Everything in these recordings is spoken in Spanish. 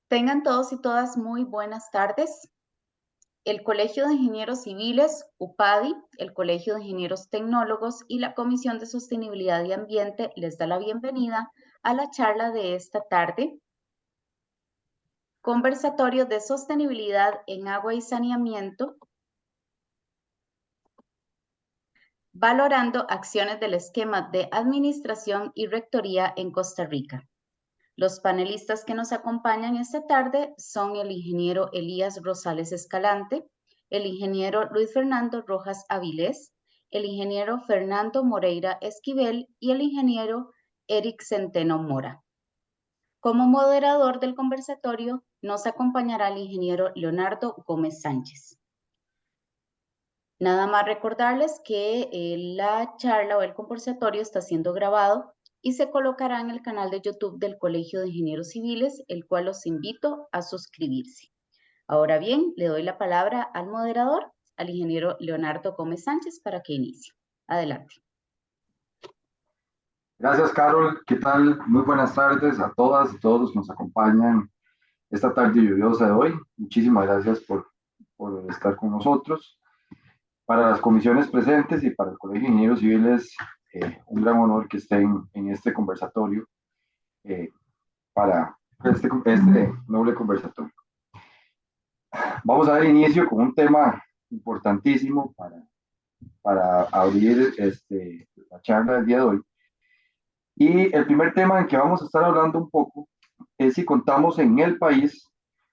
Tengan todos y todas muy buenas tardes. El Colegio de Ingenieros Civiles, UPADI, el Colegio de Ingenieros Tecnólogos y la Comisión de Sostenibilidad y Ambiente les da la bienvenida a la charla de esta tarde, Conversatorio de Sostenibilidad en Agua y Saneamiento, valorando acciones del esquema de administración y rectoría en Costa Rica. Los panelistas que nos acompañan esta tarde son el ingeniero Elías Rosales Escalante, el ingeniero Luis Fernando Rojas Avilés, el ingeniero Fernando Moreira Esquivel y el ingeniero Eric Centeno Mora. Como moderador del conversatorio nos acompañará el ingeniero Leonardo Gómez Sánchez. Nada más recordarles que la charla o el conversatorio está siendo grabado y se colocará en el canal de YouTube del Colegio de Ingenieros Civiles, el cual los invito a suscribirse. Ahora bien, le doy la palabra al moderador, al ingeniero Leonardo Gómez Sánchez, para que inicie. Adelante. Gracias, Carol. ¿Qué tal? Muy buenas tardes a todas y todos los que nos acompañan esta tarde lluviosa de hoy. Muchísimas gracias por estar con nosotros. Para las comisiones presentes y para el Colegio de Ingenieros Civiles, un gran honor que estén en este conversatorio para este noble conversatorio. Vamos a dar inicio con un tema importantísimo para abrir la charla del día de hoy. Y el primer tema en que vamos a estar hablando un poco es si contamos en el país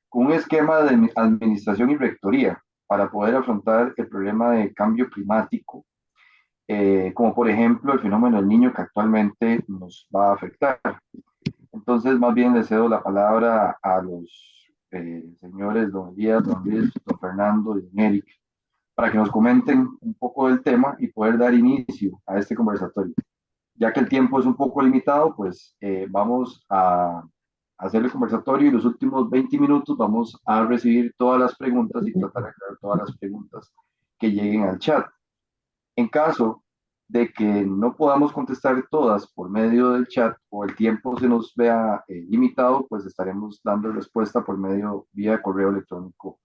con un esquema de administración y rectoría para poder afrontar el problema de cambio climático, como por ejemplo el fenómeno del niño que actualmente nos va a afectar. Entonces, más bien le cedo la palabra a los señores don Elías, don Luis, don Fernando y don Eric, para que nos comenten un poco del tema y poder dar inicio a este conversatorio. Ya que el tiempo es un poco limitado, pues vamos a hacer el conversatorio y los últimos 20 minutos vamos a recibir todas las preguntas y tratar de aclarar todas las preguntas que lleguen al chat. En caso de que no podamos contestar todas por medio del chat o el tiempo se nos vea limitado, pues estaremos dando respuesta por medio vía correo electrónico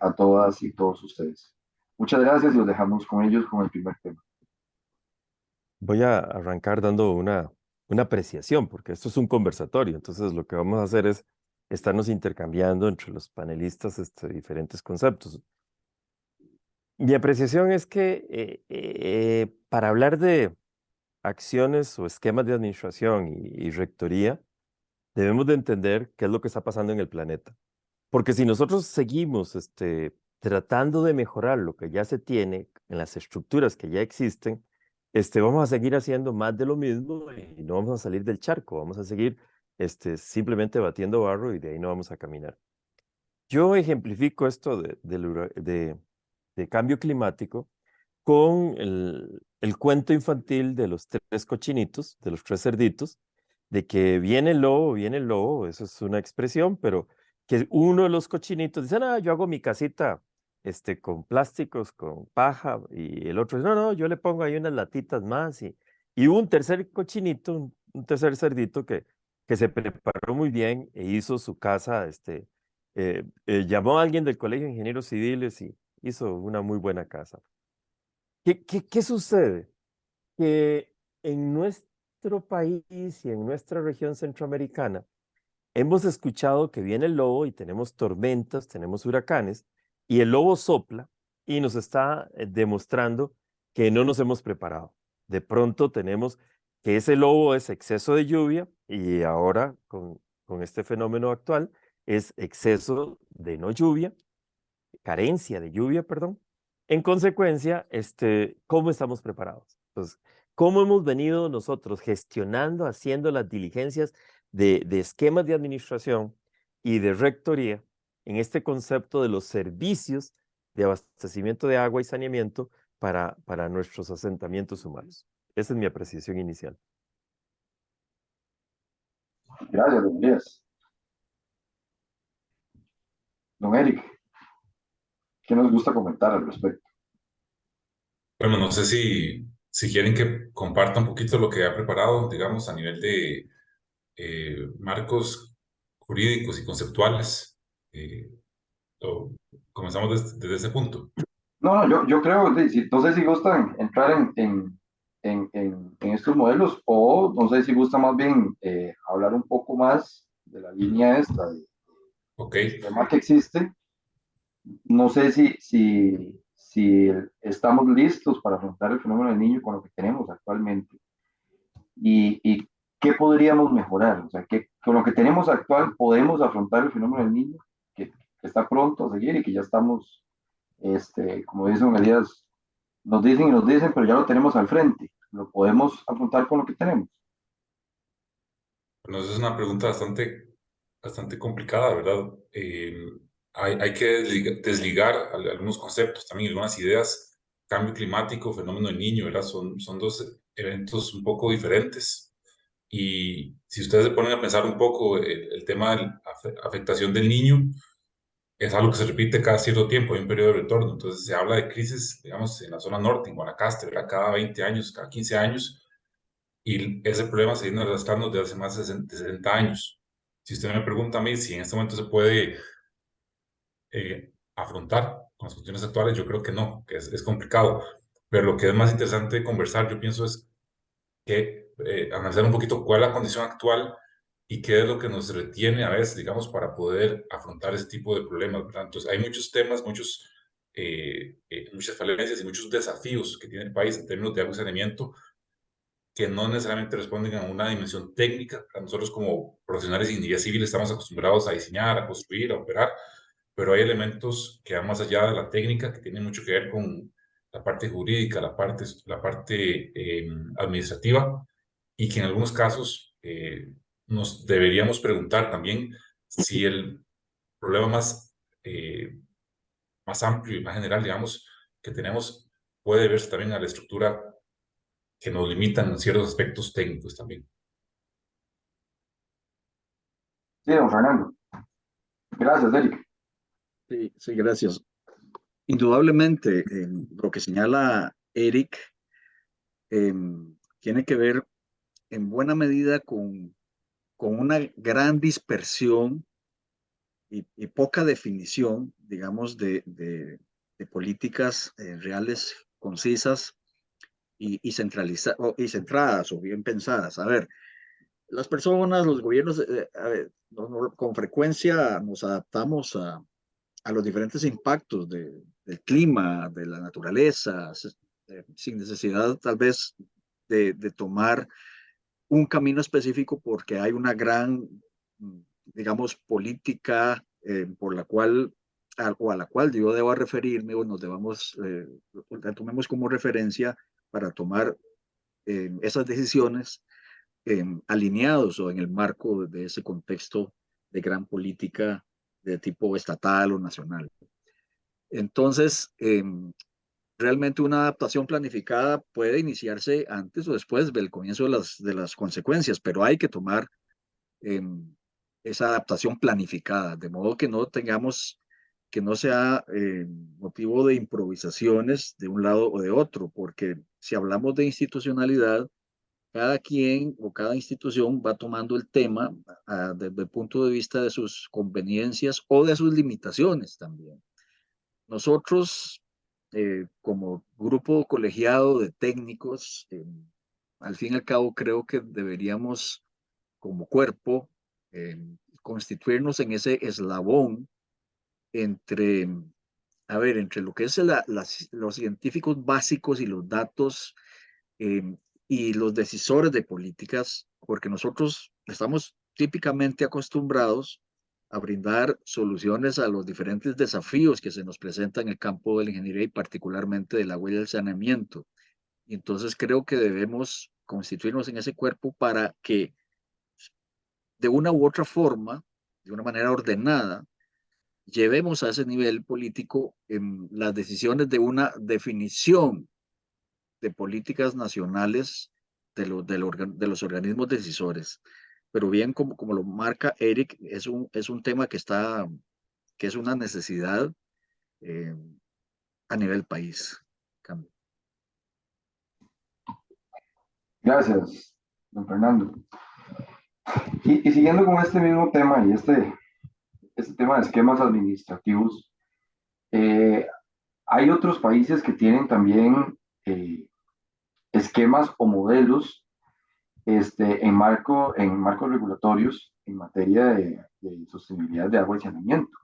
a todas y todos ustedes. Muchas gracias y los dejamos con ellos con el primer tema. Voy a arrancar dando una apreciación, porque esto es un conversatorio, entonces lo que vamos a hacer es estarnos intercambiando entre los panelistas diferentes conceptos. Mi apreciación es que para hablar de acciones o esquemas de administración y rectoría, debemos de entender qué es lo que está pasando en el planeta. Porque si nosotros seguimos tratando de mejorar lo que ya se tiene en las estructuras que ya existen, vamos a seguir haciendo más de lo mismo y no vamos a salir del charco, vamos a seguir simplemente batiendo barro y de ahí no vamos a caminar. Yo ejemplifico esto de cambio climático con el cuento infantil de los tres cochinitos, de los tres cerditos, de que viene el lobo, eso es una expresión, pero que uno de los cochinitos dice, no, yo hago mi casita con plásticos, con paja, y el otro dice, no, no, yo le pongo ahí unas latitas más, y un tercer cochinito, un tercer cerdito que se preparó muy bien e hizo su casa, llamó a alguien del Colegio de Ingenieros Civiles y hizo una muy buena casa. ¿Qué sucede? Que en nuestro país y en nuestra región centroamericana hemos escuchado que viene el lobo y tenemos tormentas, tenemos huracanes, y el lobo sopla y nos está demostrando que no nos hemos preparado. De pronto tenemos que ese lobo es exceso de lluvia y ahora con este fenómeno actual es exceso de no lluvia, carencia de lluvia, perdón. En consecuencia, ¿cómo estamos preparados? Entonces, ¿cómo hemos venido nosotros gestionando, haciendo las diligencias de esquemas de administración y de rectoría en este concepto de los servicios de abastecimiento de agua y saneamiento para nuestros asentamientos humanos? Esa es mi apreciación inicial. Gracias, don Elías. Don Eric, ¿qué nos gusta comentar al respecto? Bueno, no sé si quieren que comparta un poquito lo que ha preparado, digamos, a nivel de marcos jurídicos y conceptuales. Comenzamos desde ese punto. No, no, yo creo, no sé si gustan entrar en estos modelos o no sé si gusta más bien hablar un poco más de la línea esta, Ok, del sistema que existe. No sé si estamos listos para afrontar el fenómeno del niño con lo que tenemos actualmente y qué podríamos mejorar. O sea, que con lo que tenemos actual podemos afrontar el fenómeno del niño que está pronto a seguir y que ya estamos, como dicen Elías, nos dicen y nos dicen, pero ya lo tenemos al frente. Lo podemos afrontar con lo que tenemos. bueno, esa es una pregunta bastante complicada, ¿verdad? Hay que desligar algunos conceptos, también algunas ideas. Cambio climático, fenómeno del niño, ¿verdad? Son dos eventos un poco diferentes. Y si ustedes se ponen a pensar un poco, el tema de la afectación del niño es algo que se repite cada cierto tiempo, hay un periodo de retorno. Entonces se habla de crisis, digamos, en la zona norte, en Guanacaste, ¿verdad? Cada 20 años, cada 15 años, y ese problema se viene arrastrando desde hace más de 60 años. Si usted me pregunta a mí si en este momento se puede afrontar con las cuestiones actuales, yo creo que no, que es complicado. Pero lo que es más interesante de conversar, yo pienso, es que analizar un poquito cuál es la condición actual y qué es lo que nos retiene a veces, digamos, para poder afrontar ese tipo de problemas, ¿verdad? Entonces, hay muchos temas, muchas falencias y muchos desafíos que tiene el país en términos de agua y saneamiento que no necesariamente responden a una dimensión técnica. Nosotros como profesionales de ingeniería civil estamos acostumbrados a diseñar, a construir, a operar, pero hay elementos que van más allá de la técnica, que tienen mucho que ver con la parte jurídica, la parte administrativa, y que en algunos casos nos deberíamos preguntar también si el problema más amplio y más general, digamos, que tenemos puede verse también a la estructura que nos limitan en ciertos aspectos técnicos también. Sí, don Fernando. Gracias, Eric. Sí, sí, gracias. Indudablemente, lo que señala Eric tiene que ver en buena medida con una gran dispersión y poca definición, digamos, de políticas reales, concisas y y centradas o bien pensadas. A ver, las personas, los gobiernos, a ver, con frecuencia nos adaptamos a los diferentes impactos del clima, de la naturaleza, sin necesidad tal vez de tomar un camino específico porque hay una gran, digamos, política por la cual, o a la cual yo debo referirme o nos debamos, la tomemos como referencia para tomar esas decisiones alineados o en el marco de ese contexto de gran política de tipo estatal o nacional. Entonces, realmente una adaptación planificada puede iniciarse antes o después del comienzo de las consecuencias, pero hay que tomar eh, esa adaptación planificada, de modo que no tengamos, que no sea motivo de improvisaciones de un lado o de otro, porque si hablamos de institucionalidad, cada quien o cada institución va tomando el tema desde el punto de vista de sus conveniencias o de sus limitaciones también. Nosotros, como grupo colegiado de técnicos, al fin y al cabo creo que deberíamos, como cuerpo, eh, constituirnos en ese eslabón entre, a ver, entre lo que es los científicos básicos y los datos eh, y los decisores de políticas, porque nosotros estamos típicamente acostumbrados a brindar soluciones a los diferentes desafíos que se nos presentan en el campo de la ingeniería y particularmente del agua y del saneamiento. Y entonces creo que debemos constituirnos en ese cuerpo para que de una u otra forma, de una manera ordenada, llevemos a ese nivel político en las decisiones de una definición de políticas nacionales de los organismos decisores. Pero bien, como lo marca Eric, es un tema que es una necesidad eh, a nivel país. Gracias, don Fernando. Y siguiendo con este mismo tema y este tema de esquemas administrativos, eh, hay otros países que tienen también esquemas o modelos en marcos regulatorios en materia de sostenibilidad de agua y saneamiento.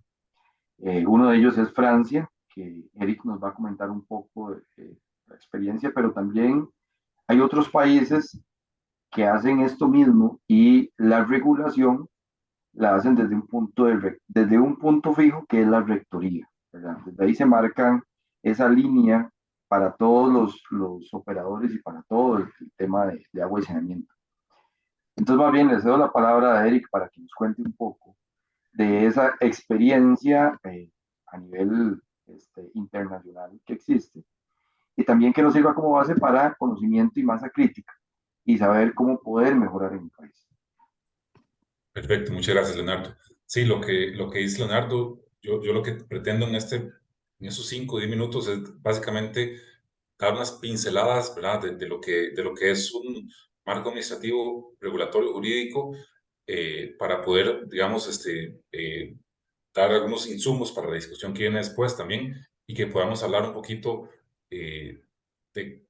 Uno de ellos es Francia, que Eric nos va a comentar un poco de la experiencia, pero también hay otros países que hacen esto mismo y la regulación la hacen desde un punto fijo que es la rectoría, ¿verdad? Desde ahí se marcan esa línea para todos los operadores y para todo el tema de agua y saneamiento. Entonces, más bien, les cedo la palabra a Eric para que nos cuente un poco de esa experiencia a nivel internacional que existe y también que nos sirva como base para conocimiento y masa crítica y saber cómo poder mejorar en el país. Perfecto, muchas gracias, Leonardo. Sí, lo que dice Leonardo, yo lo que pretendo en esos 5 o 10 minutos es básicamente dar unas pinceladas, ¿verdad? De lo que es un marco administrativo, regulatorio, jurídico, para poder, digamos, dar algunos insumos para la discusión que viene después también y que podamos hablar un poquito, de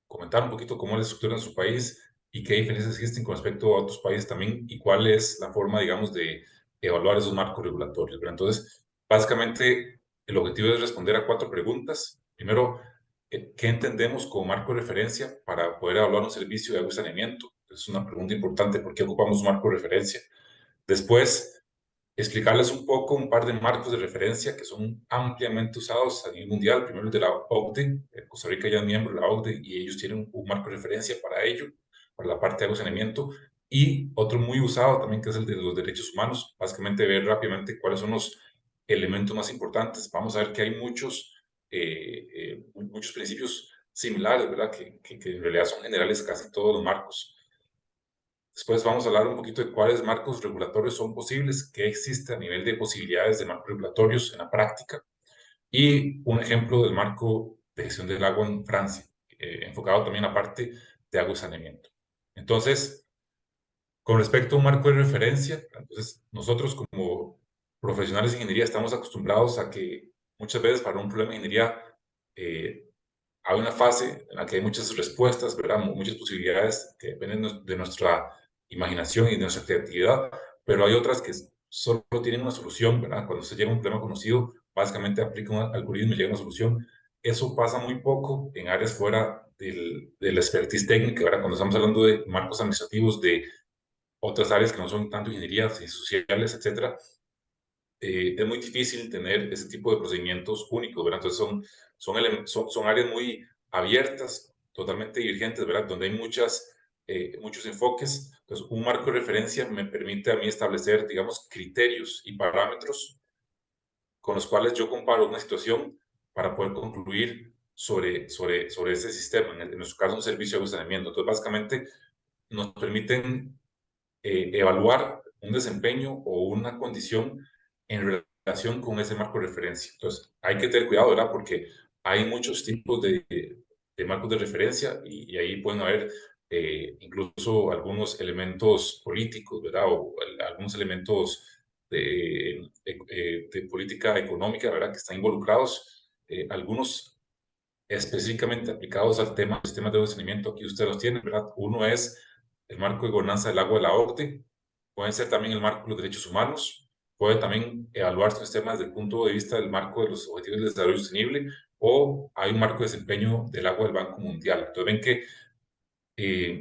comentar un poquito cómo es la estructura en su país y qué diferencias existen con respecto a otros países también y cuál es la forma, digamos, de evaluar esos marcos regulatorios, ¿verdad? Entonces, básicamente, el objetivo es responder a 4 preguntas. Primero, ¿qué entendemos como marco de referencia para poder evaluar un servicio de agua y saneamiento? Es una pregunta importante, ¿por qué ocupamos un marco de referencia? Después, explicarles un poco un par de marcos de referencia que son ampliamente usados a nivel mundial. Primero el de la OCDE. Costa Rica ya es miembro de la OCDE y ellos tienen un marco de referencia para ello, para la parte de agua y saneamiento. Y otro muy usado también, que es el de los derechos humanos. Básicamente ver rápidamente cuáles son los elementos más importantes. Vamos a ver que hay muchos principios similares, ¿verdad? Que en realidad son generales casi todos los marcos. Después vamos a hablar un poquito de cuáles marcos regulatorios son posibles, qué existe a nivel de posibilidades de marcos regulatorios en la práctica y un ejemplo del marco de gestión del agua en Francia, enfocado también a la parte de agua y saneamiento. Entonces, con respecto a un marco de referencia, entonces nosotros como profesionales de ingeniería estamos acostumbrados a que muchas veces para un problema de ingeniería hay una fase en la que hay muchas respuestas, ¿verdad? Muchas posibilidades que dependen de nuestra imaginación y de nuestra creatividad, pero hay otras que solo tienen una solución, ¿verdad? Cuando se llega a un problema conocido, básicamente aplica un algoritmo y llega a una solución. Eso pasa muy poco en áreas fuera de la expertise técnica, ¿verdad? Cuando estamos hablando de marcos administrativos de otras áreas que no son tanto ingenierías y sociales, etcétera, es muy difícil tener ese tipo de procedimientos únicos, ¿verdad? Entonces son áreas muy abiertas, totalmente divergentes, ¿verdad? Donde hay muchos enfoques. Entonces, un marco de referencia me permite a mí establecer, digamos, criterios y parámetros con los cuales yo comparo una situación para poder concluir sobre ese sistema. En nuestro caso, un servicio de saneamiento. Entonces, básicamente, nos permiten evaluar un desempeño o una condición en relación con ese marco de referencia. Entonces, hay que tener cuidado, ¿verdad? Porque hay muchos tipos de marcos de referencia y ahí pueden haber incluso algunos elementos políticos, ¿verdad? O algunos elementos de política económica, ¿verdad? Que están involucrados. Algunos específicamente aplicados al tema de sistemas de saneamiento, aquí ustedes los tienen, ¿verdad? Uno es el marco de gobernanza del agua de la OCDE, puede ser también el marco de los derechos humanos, puede también evaluarse un sistema desde el punto de vista del marco de los objetivos de desarrollo sostenible, o hay un marco de desempeño del agua del Banco Mundial. Entonces ven que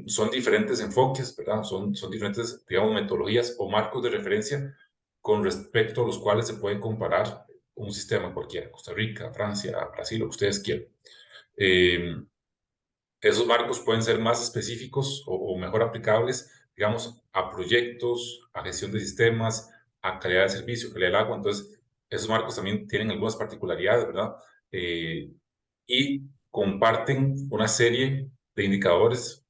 son diferentes enfoques, ¿verdad? Son diferentes, digamos, metodologías o marcos de referencia con respecto a los cuales se puede comparar un sistema cualquiera, Costa Rica, Francia, Brasil, lo que ustedes quieran. Esos marcos pueden ser más específicos o mejor aplicables, digamos, a proyectos, a gestión de sistemas, a calidad de servicio, calidad del agua. Entonces, esos marcos también tienen algunas particularidades, ¿verdad? Y comparten una serie de indicadores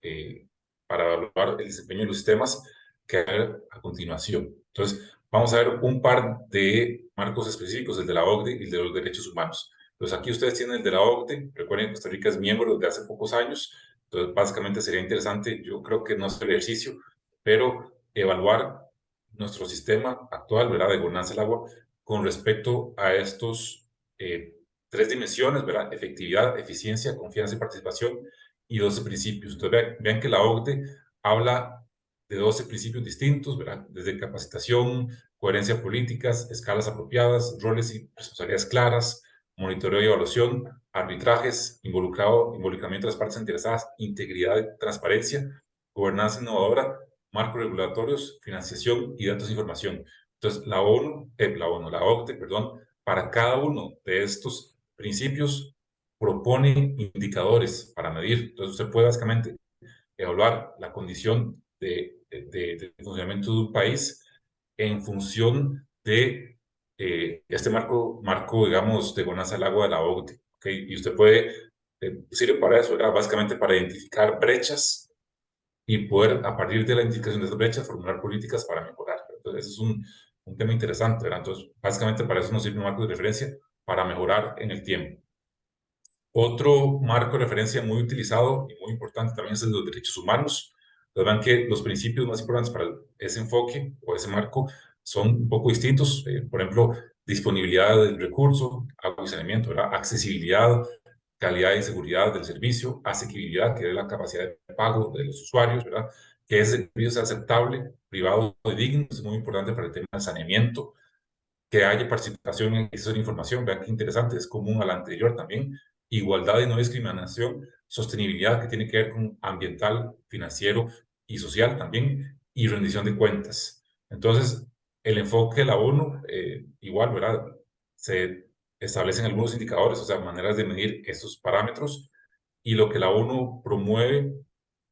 para evaluar el desempeño de los sistemas que hay a continuación. Entonces, vamos a ver un par de marcos específicos, el de la OCDE y el de los derechos humanos. Entonces, aquí ustedes tienen el de la OCDE. Recuerden que Costa Rica es miembro desde hace pocos años. Entonces, básicamente sería interesante, yo creo que no es el ejercicio, pero evaluar nuestro sistema actual, ¿verdad?, de gobernanza del agua con respecto a estos tres dimensiones, ¿verdad? Efectividad, eficiencia, confianza y participación, y 12 principios. Entonces, vean que la OCDE habla de 12 principios distintos, ¿verdad? Desde capacitación, coherencia de políticas, escalas apropiadas, roles y responsabilidades claras, monitoreo y evaluación, arbitrajes, involucramiento de las partes interesadas, integridad y transparencia, gobernanza innovadora, marcos regulatorios, financiación y datos de información. Entonces, la OCDE, perdón, para cada uno de estos principios propone indicadores para medir. Entonces, usted puede básicamente evaluar la condición de funcionamiento de un país en función de este marco, digamos, de gobernanza del agua de la OCDE. ¿Okay? Y usted puede, sirve para eso, ¿verdad? Básicamente para identificar brechas y poder, a partir de la identificación de esas brechas, formular políticas para mejorar. Entonces, ese es un tema interesante, ¿verdad? Entonces, básicamente para eso nos sirve un marco de referencia para mejorar en el tiempo. Otro marco de referencia muy utilizado y muy importante también es el de los derechos humanos. Entonces, vean que los principios más importantes para ese enfoque o ese marco son un poco distintos. Por ejemplo, disponibilidad del recurso, agua y saneamiento, ¿verdad? Accesibilidad, calidad y seguridad del servicio, asequibilidad, que es la capacidad de pago de los usuarios, ¿verdad? Que ese servicio sea aceptable, privado y digno, es muy importante para el tema del saneamiento, que haya participación en acceso a la información, vean qué interesante, es común al anterior también, igualdad y no discriminación, sostenibilidad que tiene que ver con ambiental, financiero y social también, y rendición de cuentas. Entonces, el enfoque de la ONU, igual, ¿verdad? Se establecen algunos indicadores, o sea, maneras de medir estos parámetros, y lo que la ONU promueve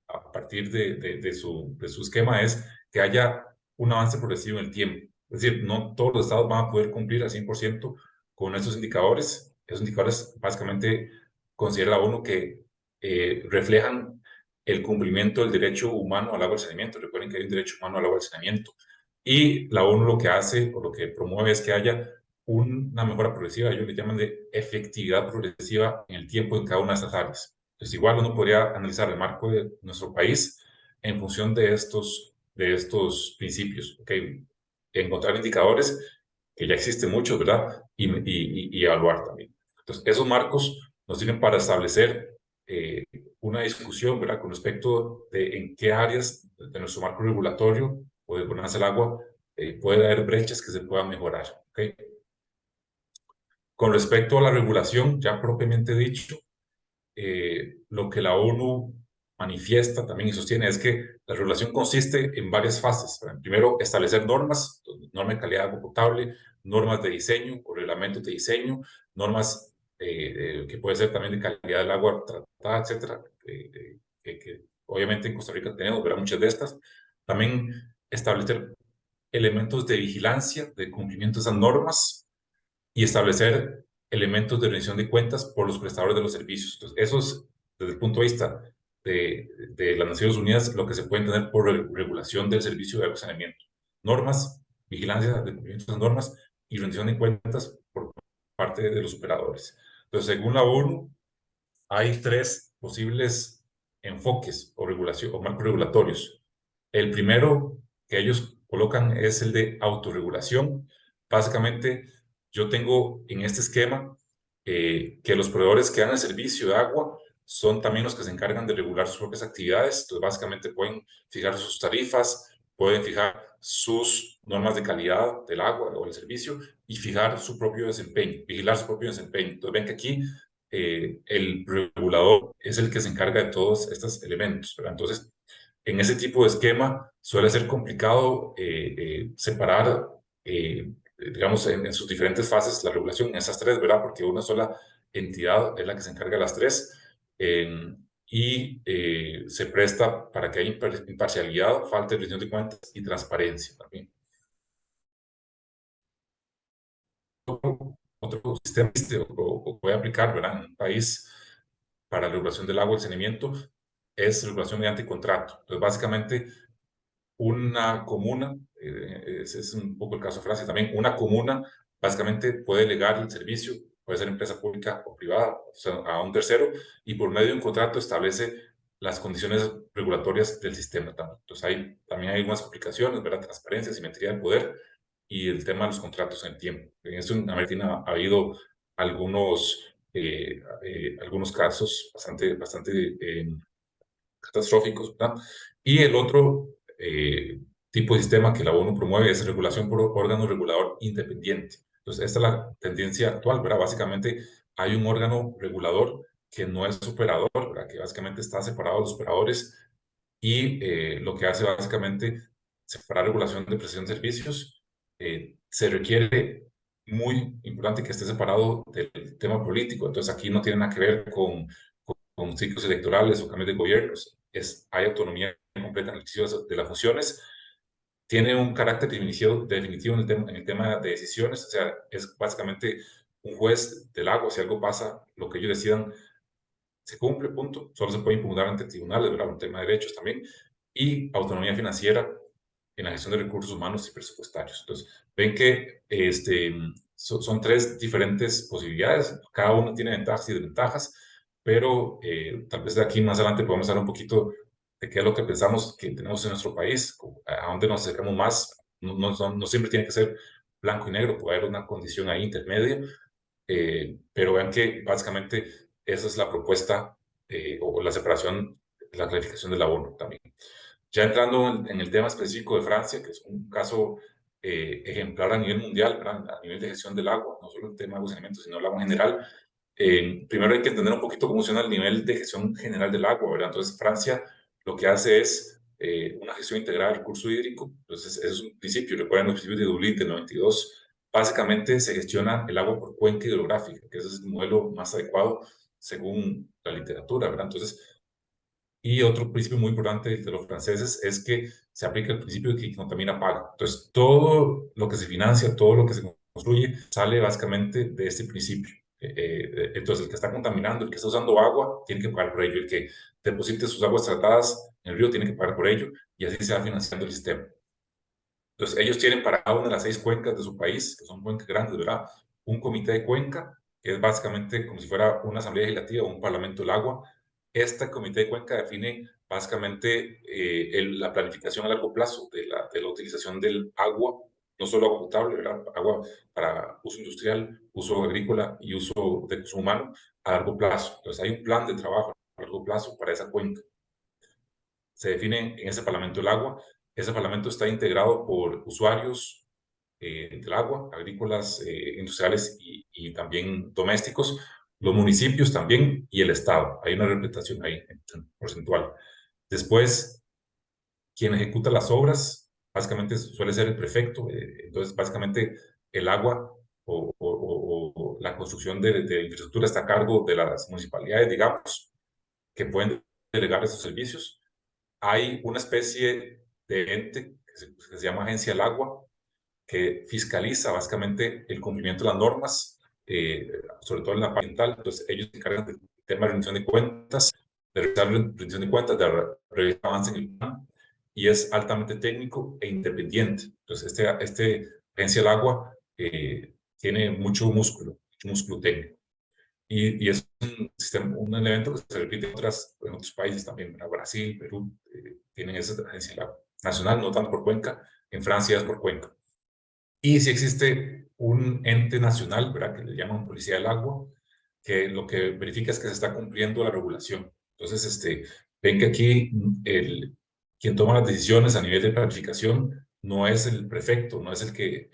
a partir de su esquema es que haya un avance progresivo en el tiempo. Es decir, no todos los estados van a poder cumplir al 100% con estos indicadores. Esos indicadores básicamente considera la ONU que reflejan el cumplimiento del derecho humano al agua y saneamiento. Recuerden que hay un derecho humano al agua y saneamiento. Y la ONU lo que hace o lo que promueve es que haya una mejora progresiva. Ellos le llaman de efectividad progresiva en el tiempo en cada una de estas áreas. Entonces, igual uno podría analizar el marco de nuestro país en función de estos principios, ¿okay? Encontrar indicadores, que ya existen muchos, ¿verdad? Y evaluar también. Entonces, esos marcos nos sirven para establecer una discusión, ¿verdad? Con respecto de en qué áreas de nuestro marco regulatorio o de gobernanza del agua puede haber brechas que se puedan mejorar, ¿okay? Con respecto a la regulación, ya propiamente dicho, lo que la ONU manifiesta también y sostiene es que la regulación consiste en varias fases. Primero, establecer normas, normas de calidad de agua potable, normas de diseño o reglamentos de diseño, normas que puede ser también de calidad del agua tratada, etcétera, que obviamente en Costa Rica tenemos, ¿verdad? Muchas de estas. También establecer elementos de vigilancia, de cumplimiento de esas normas, y establecer elementos de rendición de cuentas por los prestadores de los servicios. Entonces, eso es, desde el punto de vista de las Naciones Unidas, lo que se puede entender por regulación del servicio de agua y saneamiento. Normas, vigilancia de cumplimiento de las normas y rendición de cuentas por parte de los operadores. Entonces, según la ONU, hay tres posibles enfoques o regulación o marcos regulatorios. El primero que ellos colocan es el de autorregulación. Básicamente, yo tengo en este esquema que los proveedores que dan el servicio de agua son también los que se encargan de regular sus propias actividades. Entonces, básicamente pueden fijar sus tarifas, pueden fijar sus normas de calidad del agua o del servicio y fijar su propio desempeño, vigilar su propio desempeño. Entonces, ven que aquí el regulador es el que se encarga de todos estos elementos, ¿verdad? Entonces, en ese tipo de esquema suele ser complicado separar, digamos, en sus diferentes fases la regulación en esas tres, ¿verdad? Porque una sola entidad es la que se encarga de las tres y se presta para que haya imparcialidad, falta de rendición de cuentas y transparencia también. Otro sistema o puede aplicar, ¿verdad? En un país para la regulación del agua y el saneamiento es regulación mediante contrato. Entonces, básicamente, una comuna, ese es un poco el caso de Francia también, una comuna básicamente puede delegar el servicio, puede ser empresa pública o privada, o sea, a un tercero, y por medio de un contrato establece las condiciones regulatorias del sistema también. Entonces, también hay algunas complicaciones, ¿verdad? Transparencia, simetría del poder y el tema de los contratos en el tiempo. En eso en América Latina ha habido algunos casos bastante catastróficos, ¿verdad? Y el otro tipo de sistema que la ONU promueve es regulación por órgano regulador independiente. Entonces, esta es la tendencia actual, ¿verdad? Básicamente, hay un órgano regulador que no es operador, ¿verdad? Que básicamente está separado de los operadores y lo que hace básicamente separar regulación de prestación de servicios. Se requiere muy importante que esté separado del tema político. Entonces, aquí no tiene nada que ver con ciclos electorales o cambios de gobiernos. Hay autonomía completa en el ejercicio de las funciones. Tiene un carácter definitivo en el tema de decisiones. O sea, es básicamente un juez del agua. Si algo pasa, lo que ellos decidan se cumple, punto. Solo se puede impugnar ante tribunales, ¿verdad? Un tema de derechos también. Y autonomía financiera en la gestión de recursos humanos y presupuestarios. Entonces, ven que son tres diferentes posibilidades. Cada uno tiene ventajas y desventajas, pero tal vez de aquí más adelante podemos hablar un poquito de qué es lo que pensamos que tenemos en nuestro país, a dónde nos acercamos más. No siempre tiene que ser blanco y negro, puede haber una condición ahí intermedia, pero vean que básicamente esa es la propuesta o la separación, la clarificación de la ONU también. Ya entrando en el tema específico de Francia, que es un caso ejemplar a nivel mundial, ¿verdad? A nivel de gestión del agua, no solo el tema de saneamiento, sino el agua en general. Primero hay que entender un poquito cómo funciona el nivel de gestión general del agua, ¿verdad? Entonces, Francia lo que hace es una gestión integrada del recurso hídrico. Entonces, ese es un principio. Recuerden los principios de Dublín del 92. Básicamente se gestiona el agua por cuenca hidrográfica, que ese es el modelo más adecuado según la literatura, ¿verdad? Entonces, y otro principio muy importante de los franceses es que se aplica el principio de que quien contamina paga. Entonces, todo lo que se financia, todo lo que se construye, sale básicamente de este principio. Entonces, el que está contaminando, el que está usando agua, tiene que pagar por ello. El que deposite sus aguas tratadas en el río, tiene que pagar por ello. Y así se va financiando el sistema. Entonces, ellos tienen para cada una de las 6 cuencas de su país, que son cuencas grandes, ¿verdad? Un comité de cuenca, que es básicamente como si fuera una asamblea legislativa o un parlamento del agua. Este comité de cuenca define básicamente la planificación a largo plazo de la utilización del agua, no solo agua potable, ¿verdad? Agua para uso industrial, uso agrícola y uso de consumo humano a largo plazo. Entonces, hay un plan de trabajo a largo plazo para esa cuenca. Se define en ese Parlamento del Agua. Ese Parlamento está integrado por usuarios del agua, agrícolas, industriales y también domésticos, los municipios también y el Estado. Hay una representación ahí porcentual. Después, quien ejecuta las obras, básicamente suele ser el prefecto. Entonces, básicamente, el agua o la construcción de infraestructura está a cargo de las municipalidades, digamos, que pueden delegar esos servicios. Hay una especie de ente que se llama Agencia del Agua, que fiscaliza básicamente el cumplimiento de las normas, sobre todo en la parte ambiental. Entonces, ellos se encargan del tema de rendición de cuentas, de realizar rendición de cuentas, de revisar avance en el plan, y es altamente técnico e independiente. Entonces, Agencia del Agua tiene mucho músculo técnico. Y es un elemento que se repite en otros países también. Brasil, Perú, tienen esa agencia nacional, no tanto por cuenca. En Francia es por cuenca. Y si existe un ente nacional, ¿verdad?, que le llaman Policía del Agua, que lo que verifica es que se está cumpliendo la regulación. Entonces, ven que aquí quien toma las decisiones a nivel de planificación no es el prefecto, no es el que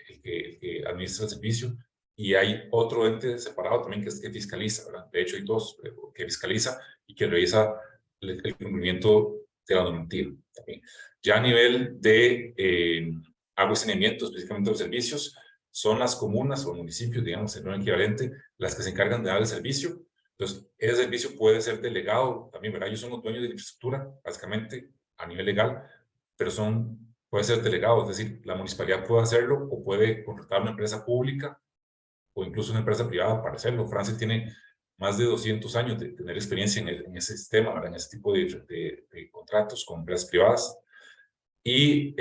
administra el servicio, y hay otro ente separado también que es que fiscaliza, ¿verdad? De hecho, hay dos, que fiscaliza y que revisa el cumplimiento de la normativa también. Ya a nivel de agua y saneamiento, específicamente los servicios, son las comunas o municipios, digamos, en un equivalente, las que se encargan de dar el servicio. Entonces, ese servicio puede ser delegado también, ¿verdad? Ellos son los dueños de la infraestructura, básicamente, a nivel legal, pero puede ser delegado, es decir, la municipalidad puede hacerlo o puede contratar una empresa pública o incluso una empresa privada para hacerlo. Francia tiene más de 200 años de tener experiencia en ese sistema, ¿verdad?, en ese tipo de contratos con empresas privadas. Y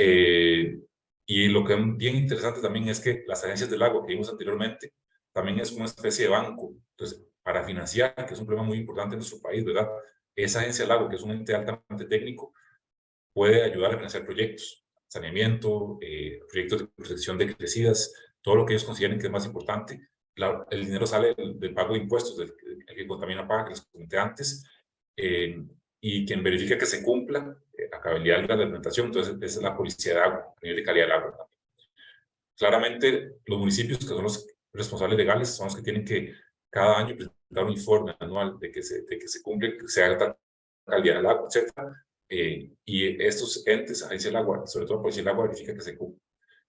lo que es bien interesante también es que las agencias del agua que vimos anteriormente también es una especie de banco. Entonces, para financiar, que es un problema muy importante en nuestro país, ¿verdad? esa agencia del agua, que es un ente altamente técnico, puede ayudar a financiar proyectos, saneamiento, proyectos de protección de crecidas, todo lo que ellos consideren que es más importante. El dinero sale del pago de impuestos, el que contamina paga, que les comenté antes, y quien verifica que se cumpla a cabalidad de la implementación. Entonces, esa es la policía de agua, a nivel de calidad del agua. Claramente, los municipios, que son los responsables legales, son los que tienen que cada año presentar un informe anual de que se cumple, que se haga calidad del agua, etc. Y estos entes, agencia del agua, sobre todo la policía del agua, verifica que se cumple.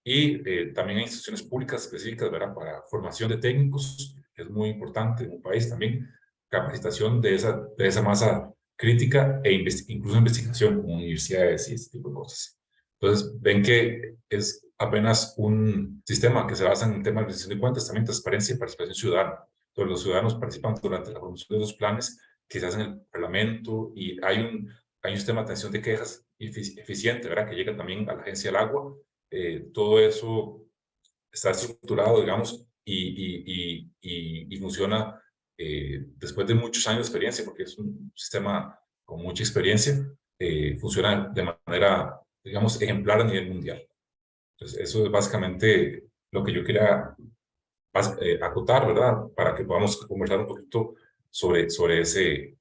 Y también hay instituciones públicas específicas, ¿verdad?, para formación de técnicos, que es muy importante en un país también, capacitación de esa masa crítica e incluso investigación con universidades y este tipo de cosas. Entonces, ven que es apenas un sistema que se basa en el tema de rendición de cuentas, también transparencia y participación ciudadana. Entonces, los ciudadanos participan durante la formación de los planes que se hacen en el Parlamento, y hay un sistema de atención de quejas eficiente, ¿verdad?, que llega también a la agencia del agua. Todo eso está estructurado, digamos, y funciona después de muchos años de experiencia, porque es un sistema con mucha experiencia, funciona de manera, digamos, ejemplar a nivel mundial. Entonces, eso es básicamente lo que yo quería acotar, ¿verdad?, para que podamos conversar un poquito sobre ese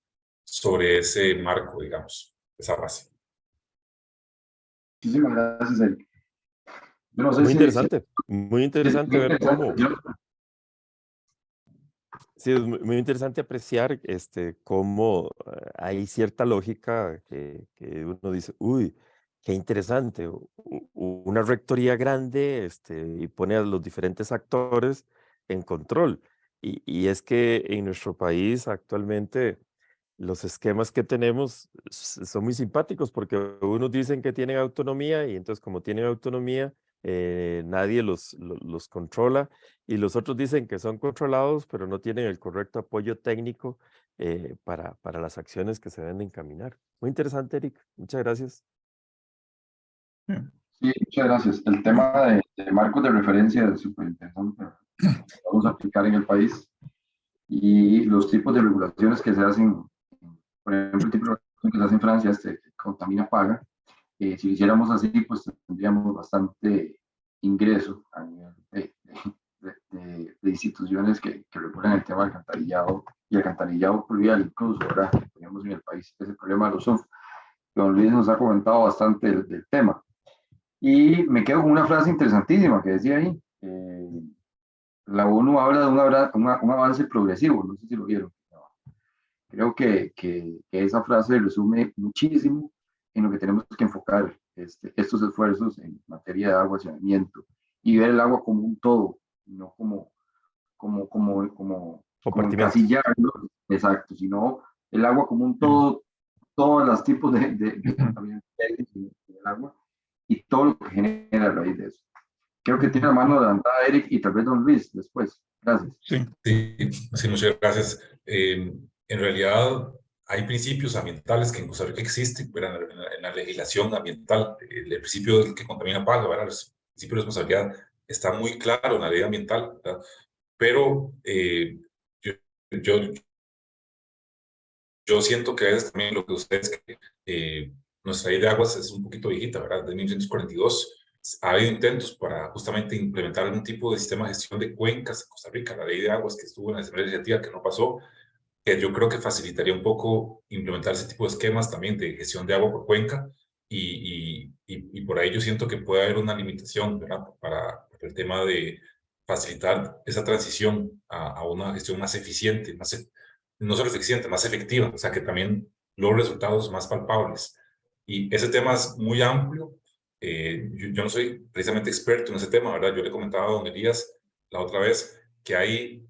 marco, digamos, esa base. Muchísimas gracias, Eric. Yo no sé Muy si interesante, muy interesante ver interesante. cómo, sí, es muy interesante apreciar cómo hay cierta lógica que uno dice, uy, qué interesante, una rectoría grande y pone a los diferentes actores en control. Y es que en nuestro país actualmente los esquemas que tenemos son muy simpáticos, porque unos dicen que tienen autonomía y entonces como tienen autonomía, nadie los controla, y los otros dicen que son controlados, pero no tienen el correcto apoyo técnico para las acciones que se deben de encaminar. Muy interesante, Eric. Muchas gracias. Sí, muchas gracias. El tema de marcos de referencia es súper interesante. Vamos a aplicar en el país, y los tipos de regulaciones que se hacen, por ejemplo, el tipo de regulación que se hace en Francia, que contamina paga. Si lo hiciéramos así, pues tendríamos bastante ingreso a nivel de instituciones que regulan el tema del alcantarillado y alcantarillado pluvial, incluso, ¿verdad? Tenemos en el país ese problema de los SUF. Don Luis nos ha comentado bastante del tema. Y me quedo con una frase interesantísima que decía ahí. La ONU habla de un avance progresivo, no sé si lo vieron. Creo que esa frase resume muchísimo en lo que tenemos que enfocar estos esfuerzos en materia de agua, saneamiento, y ver el agua como un todo, no como Compartimentos. encasillarlo, exacto, sino el agua como un todo, todos los tipos de contaminación en el agua y todo lo que genera a raíz de eso. Creo que tiene la mano levantada Eric y tal vez Don Luis después. Gracias. Sí, muchas gracias. En realidad, hay principios ambientales que en Costa Rica existen, ¿verdad?, en la legislación ambiental. El principio del que contamina paga, ¿verdad?, el principio de responsabilidad está muy claro en la ley ambiental, ¿verdad? Pero yo siento que es también lo que ustedes, nuestra ley de aguas es un poquito viejita, ¿verdad?, de 1942. Ha habido intentos para justamente implementar algún tipo de sistema de gestión de cuencas en Costa Rica, la ley de aguas que estuvo en la Asamblea Legislativa, que no pasó, que yo creo que facilitaría un poco implementar ese tipo de esquemas también de gestión de agua por cuenca, y por ahí yo siento que puede haber una limitación, ¿verdad?, para el tema de facilitar esa transición a una gestión más eficiente, no solo eficiente, más efectiva, o sea, que también logre resultados más palpables. Y ese tema es muy amplio. Yo no soy precisamente experto en ese tema, ¿verdad? Yo le comentaba a don Elías la otra vez que hay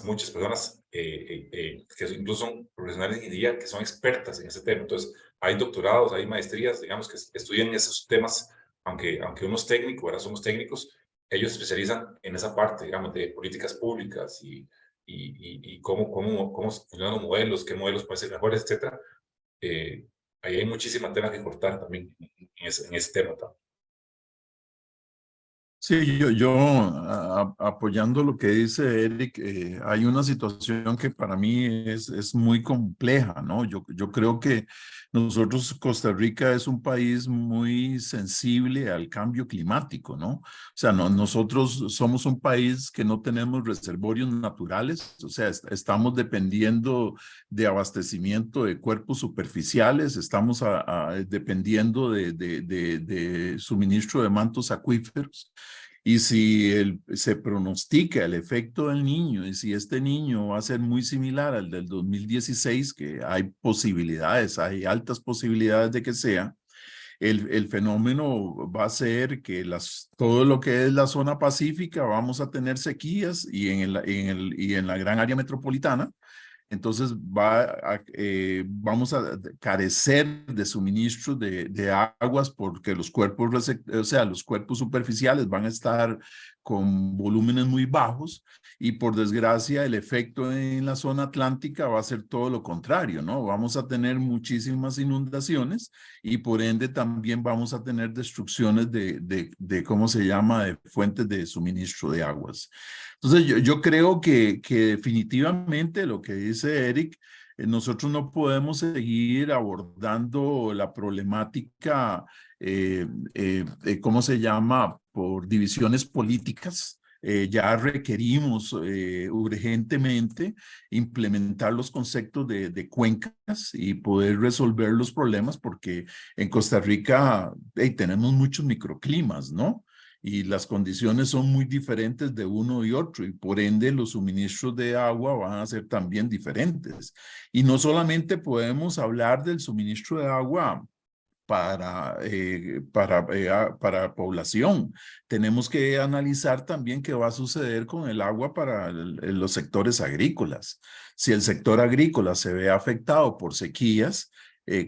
muchas personas que incluso son profesionales de ingeniería que son expertas en ese tema. Entonces, hay doctorados, hay maestrías, digamos, que estudian esos temas, aunque uno es técnico, ¿verdad? Somos técnicos, ellos se especializan en esa parte, digamos, de políticas públicas y cómo funcionan los modelos, qué modelos pueden ser mejores, etcétera. Ahí hay muchísima tela que cortar también en ese tema también. Sí, apoyando lo que dice Eric, hay una situación que para mí es muy compleja, ¿no? Yo creo que nosotros, Costa Rica es un país muy sensible al cambio climático, ¿no? O sea, nosotros somos un país que no tenemos reservorios naturales, o sea, estamos dependiendo de abastecimiento de cuerpos superficiales, estamos dependiendo de suministro de mantos acuíferos. Y si se pronostica el efecto del niño y si este niño va a ser muy similar al del 2016, que hay posibilidades, hay altas posibilidades de que sea, el fenómeno va a ser que todo lo que es la zona pacífica vamos a tener sequías y en la gran área metropolitana. Entonces vamos a carecer de suministro de aguas porque los cuerpos, o sea, los cuerpos superficiales van a estar con volúmenes muy bajos y por desgracia el efecto en la zona atlántica va a ser todo lo contrario, ¿no? Vamos a tener muchísimas inundaciones y por ende también vamos a tener destrucciones ¿cómo se llama?, de fuentes de suministro de aguas. Entonces, yo creo que definitivamente lo que dice Eric, nosotros no podemos seguir abordando la problemática, ¿cómo se llama?, por divisiones políticas. Ya requerimos urgentemente implementar los conceptos de cuencas y poder resolver los problemas porque en Costa Rica tenemos muchos microclimas, ¿no? Y las condiciones son muy diferentes de uno y otro y por ende los suministros de agua van a ser también diferentes. Y no solamente podemos hablar del suministro de agua para población. Tenemos que analizar también qué va a suceder con el agua para los sectores agrícolas. Si el sector agrícola se ve afectado por sequías,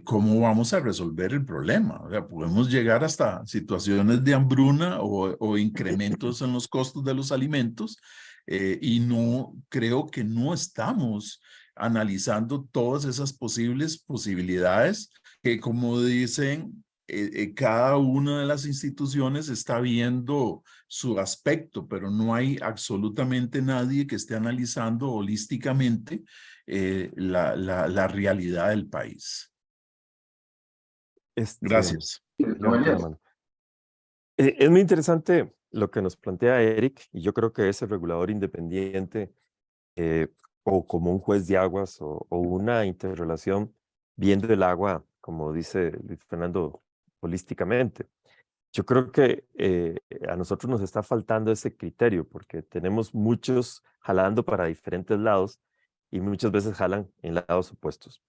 ¿cómo vamos a resolver el problema? O sea, podemos llegar hasta situaciones de hambruna o incrementos en los costos de los alimentos y no creo que no estamos analizando todas esas posibilidades que como dicen, cada una de las instituciones está viendo su aspecto, pero no hay absolutamente nadie que esté analizando holísticamente la realidad del país. Gracias. Levanta la mano. Es muy interesante lo que nos plantea Eric, y yo creo que ese regulador independiente o como un juez de aguas o una interrelación viendo el agua, como dice Luis Fernando, holísticamente. Yo creo que a nosotros nos está faltando ese criterio porque tenemos muchos jalando para diferentes lados y muchas veces jalan en lados opuestos.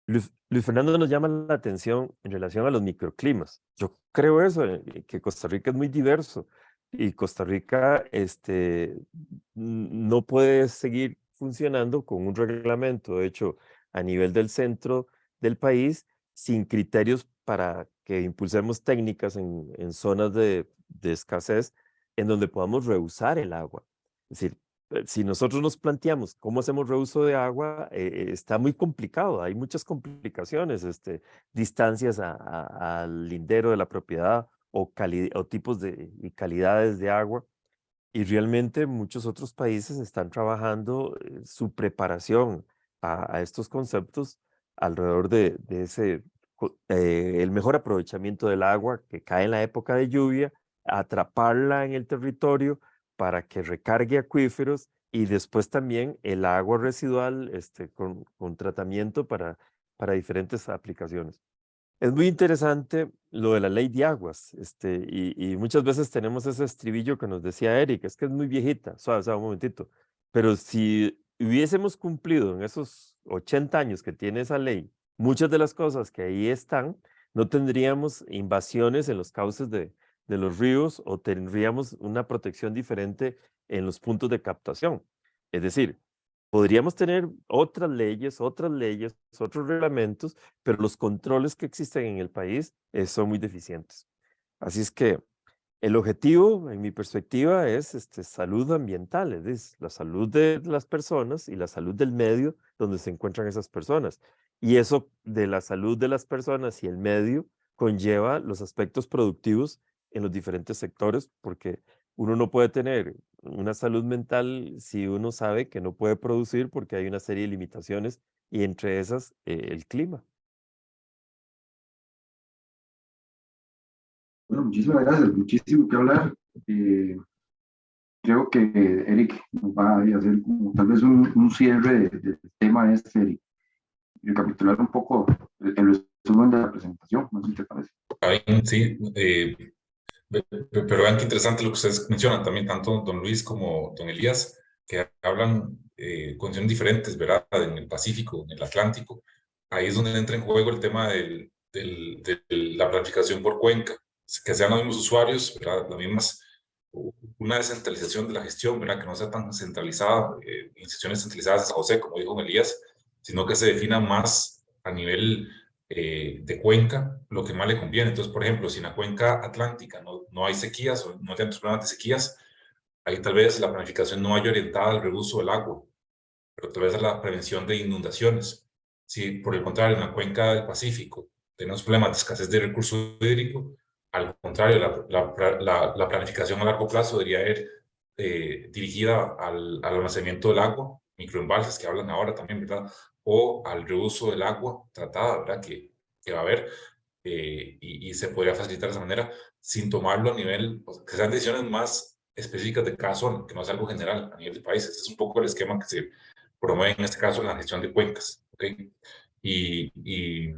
Luis Fernando nos llama la atención en relación a los microclimas. Yo creo eso, que Costa Rica es muy diverso y Costa Rica no puede seguir funcionando con un reglamento hecho a nivel del centro del país sin criterios para que impulsemos técnicas en zonas de escasez en donde podamos reusar el agua. Es decir, si nosotros nos planteamos cómo hacemos reuso de agua, está muy complicado, hay muchas complicaciones, distancias al lindero de la propiedad o tipos y calidades de agua. Y realmente muchos otros países están trabajando su preparación a estos conceptos alrededor de el mejor aprovechamiento del agua que cae en la época de lluvia, atraparla en el territorio para que recargue acuíferos y después también el agua residual con tratamiento para diferentes aplicaciones. Es muy interesante lo de la ley de aguas, y muchas veces tenemos ese estribillo que nos decía Eric, es que es muy viejita, o sea, un momentito, pero si hubiésemos cumplido en esos 80 años que tiene esa ley, muchas de las cosas que ahí están, no tendríamos invasiones en los cauces de los ríos o tendríamos una protección diferente en los puntos de captación. Es decir, podríamos tener otros otros reglamentos, pero los controles que existen en el país son muy deficientes. Así es que el objetivo, en mi perspectiva, es salud ambiental, es decir, la salud de las personas y la salud del medio donde se encuentran esas personas. Y eso de la salud de las personas y el medio conlleva los aspectos productivos en los diferentes sectores, porque uno no puede tener una salud mental si uno sabe que no puede producir porque hay una serie de limitaciones y entre esas el clima. Bueno, muchísimas gracias, muchísimo que hablar. Creo que Eric nos va a hacer como tal vez un cierre del tema este, Eric, y recapitular un poco el resumen de la presentación, no sé si te parece. Sí, pero vean qué interesante lo que ustedes mencionan también, tanto don Luis como don Elías, que hablan condiciones diferentes, ¿verdad? En el Pacífico, en el Atlántico. Ahí es donde entra en juego el tema de la planificación por cuenca, que sean los mismos usuarios, ¿verdad? Las mismas, una descentralización de la gestión, ¿verdad? Que no sea tan centralizada, instituciones centralizadas en San José, como dijo don Elías, sino que se defina más a nivel de cuenca lo que más le conviene. Entonces, por ejemplo, si en la cuenca atlántica no hay sequías o no tenemos problemas de sequías, ahí tal vez la planificación no vaya orientada al reuso del agua, pero tal vez a la prevención de inundaciones. Si por el contrario en la cuenca del Pacífico tenemos problemas de escasez de recursos hídricos, al contrario, la planificación a largo plazo debería ir dirigida al almacenamiento del agua, microembalses que hablan ahora también, ¿verdad? O al reuso del agua tratada, ¿verdad? Que va a haber y se podría facilitar de esa manera sin tomarlo a nivel, pues, que sean decisiones más específicas de cada zona, que no sea algo general a nivel de país. Este es un poco el esquema que se promueve en este caso en la gestión de cuencas, ¿ok? Y, y,